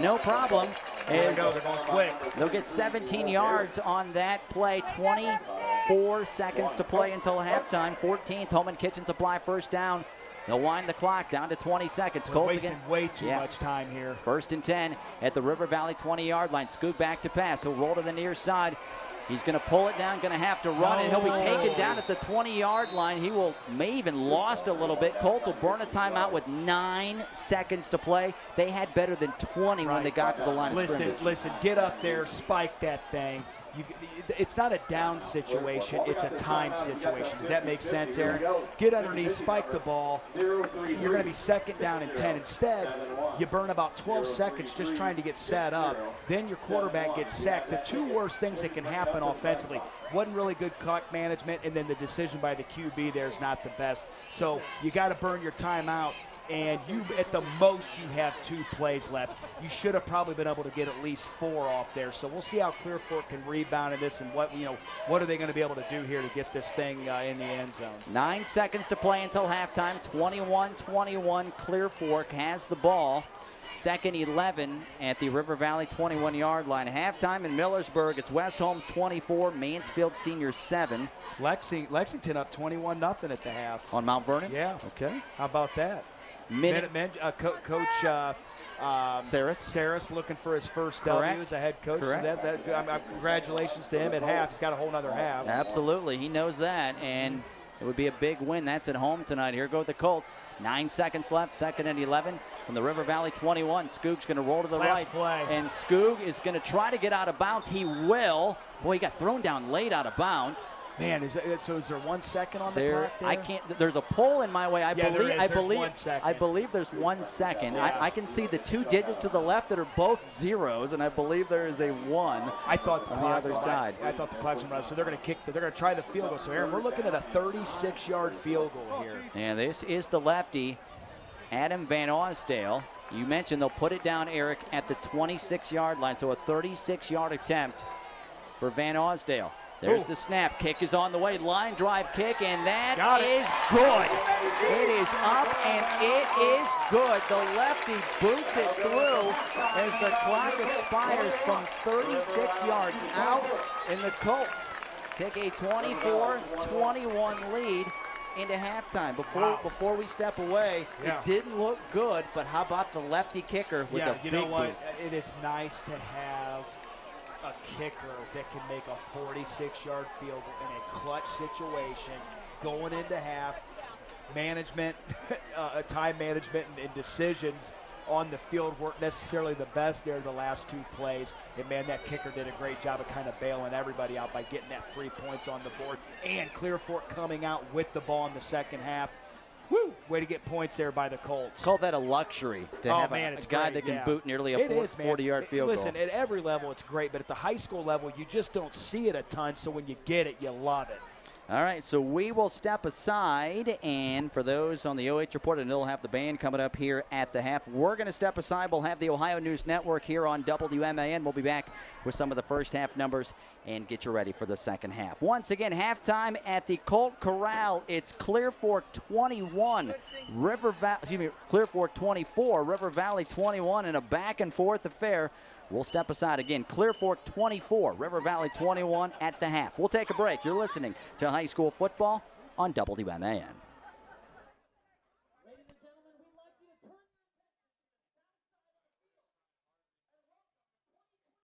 Speaker 6: No problem.
Speaker 7: They're going quick.
Speaker 6: They'll get 17 yards on that play. 24 seconds to play until halftime. 14th, Holman Kitchens apply first down. They'll wind the clock down to 20 seconds.
Speaker 7: We're wasting way too much time here.
Speaker 6: 1st and 10 at the River Valley 20-yard line. Scoot back to pass. He'll roll to the near side. He's going to pull it down, going to have to run, and he'll be taken down at the 20-yard line. He may even lost a little bit. Colts will burn a timeout with 9 seconds to play. They had better than 20 when they got to the line of scrimmage.
Speaker 7: Listen, get up there, spike that thing. It's not a down situation, it's a time situation. Does that make sense, Erik? Get underneath, spike the ball. You're going to be 2nd down and 10. Instead, you burn about 12 seconds just trying to get set up. Then your quarterback gets sacked. The two worst things that can happen offensively, wasn't really good clock management, and then the decision by the QB there is not the best. So you got to burn your timeout. And at the most, you have 2 plays left. You should have probably been able to get at least 4 off there. So we'll see how Clear Fork can rebound in this, and what are they going to be able to do here to get this thing in the end zone.
Speaker 6: 9 seconds to play until halftime. 21-21. Clear Fork has the ball. 2nd 11 at the River Valley 21-yard line. Halftime in Millersburg. It's West Holmes 24, Mansfield Senior 7.
Speaker 7: Lexington up 21-0 at the half.
Speaker 6: On Mount Vernon?
Speaker 7: Yeah.
Speaker 6: Okay.
Speaker 7: How about that?
Speaker 6: Minutemen.
Speaker 7: Coach Saris looking for his first W as a head coach.
Speaker 6: Correct.
Speaker 7: So congratulations to him at half. He's got a whole nother half.
Speaker 6: Absolutely. He knows that, and it would be a big win. That's at home tonight. Here go the Colts. 9 seconds left, 2nd and 11 from the River Valley 21. Skoog's going to roll to the right.
Speaker 7: Play.
Speaker 6: And Skoog is going to try to get out of bounds. He will. Boy, he got thrown down late out of bounds.
Speaker 7: Man, is there 1 second on the clock there?
Speaker 6: I can't. There's a poll in my way. I believe.
Speaker 7: There's 1 second.
Speaker 6: I believe there's 1 second. Yeah. I can see the 2 digits to the left that are both zeros, and I believe there is a 1.
Speaker 7: I thought
Speaker 6: on the other side.
Speaker 7: I thought the clock's running. So they're going to kick. They're going to try the field goal. So Aaron, we're looking at a 36-yard field goal here.
Speaker 6: And this is the lefty, Adam Van Osdale. You mentioned they'll put it down, Erik, at the 26-yard line. So a 36-yard attempt for Van Osdale. There's the snap. Kick is on the way. Line drive kick, and that is good. It is up, and it is good. The lefty boots it through as the clock expires from 36 yards out, and the Colts take a 24-21 lead into halftime. Before we step away, it didn't look good, but how about the lefty kicker with a big boot?
Speaker 7: It is nice to have a kicker that can make a 46-yard field goal in a clutch situation going into half. Management, time management and decisions on the field weren't necessarily the best there the last 2 plays. And, man, that kicker did a great job of kind of bailing everybody out by getting that 3 points on the board. And Clear Fork coming out with the ball in the second half. Woo! Way to get points there by the Colts.
Speaker 6: Call that a luxury to have a guy that can boot nearly a 40-yard field goal.
Speaker 7: Listen, at every level it's great, but at the high school level you just don't see it a ton, so when you get it, you love it.
Speaker 6: All right, so we will step aside, and for those on the OH Report, and they'll have the band coming up here at the half. We're going to step aside. We'll have the Ohio News Network here on WMAN. We'll be back with some of the first half numbers and get you ready for the second half. Once again, halftime at the Colt Corral. It's Clear Fork 21, Clear Fork 24, River Valley 21, in a back-and-forth affair. We'll step aside again. Clear Fork 24, River Valley 21 at the half. We'll take a break. You're listening to high school football on WMAN.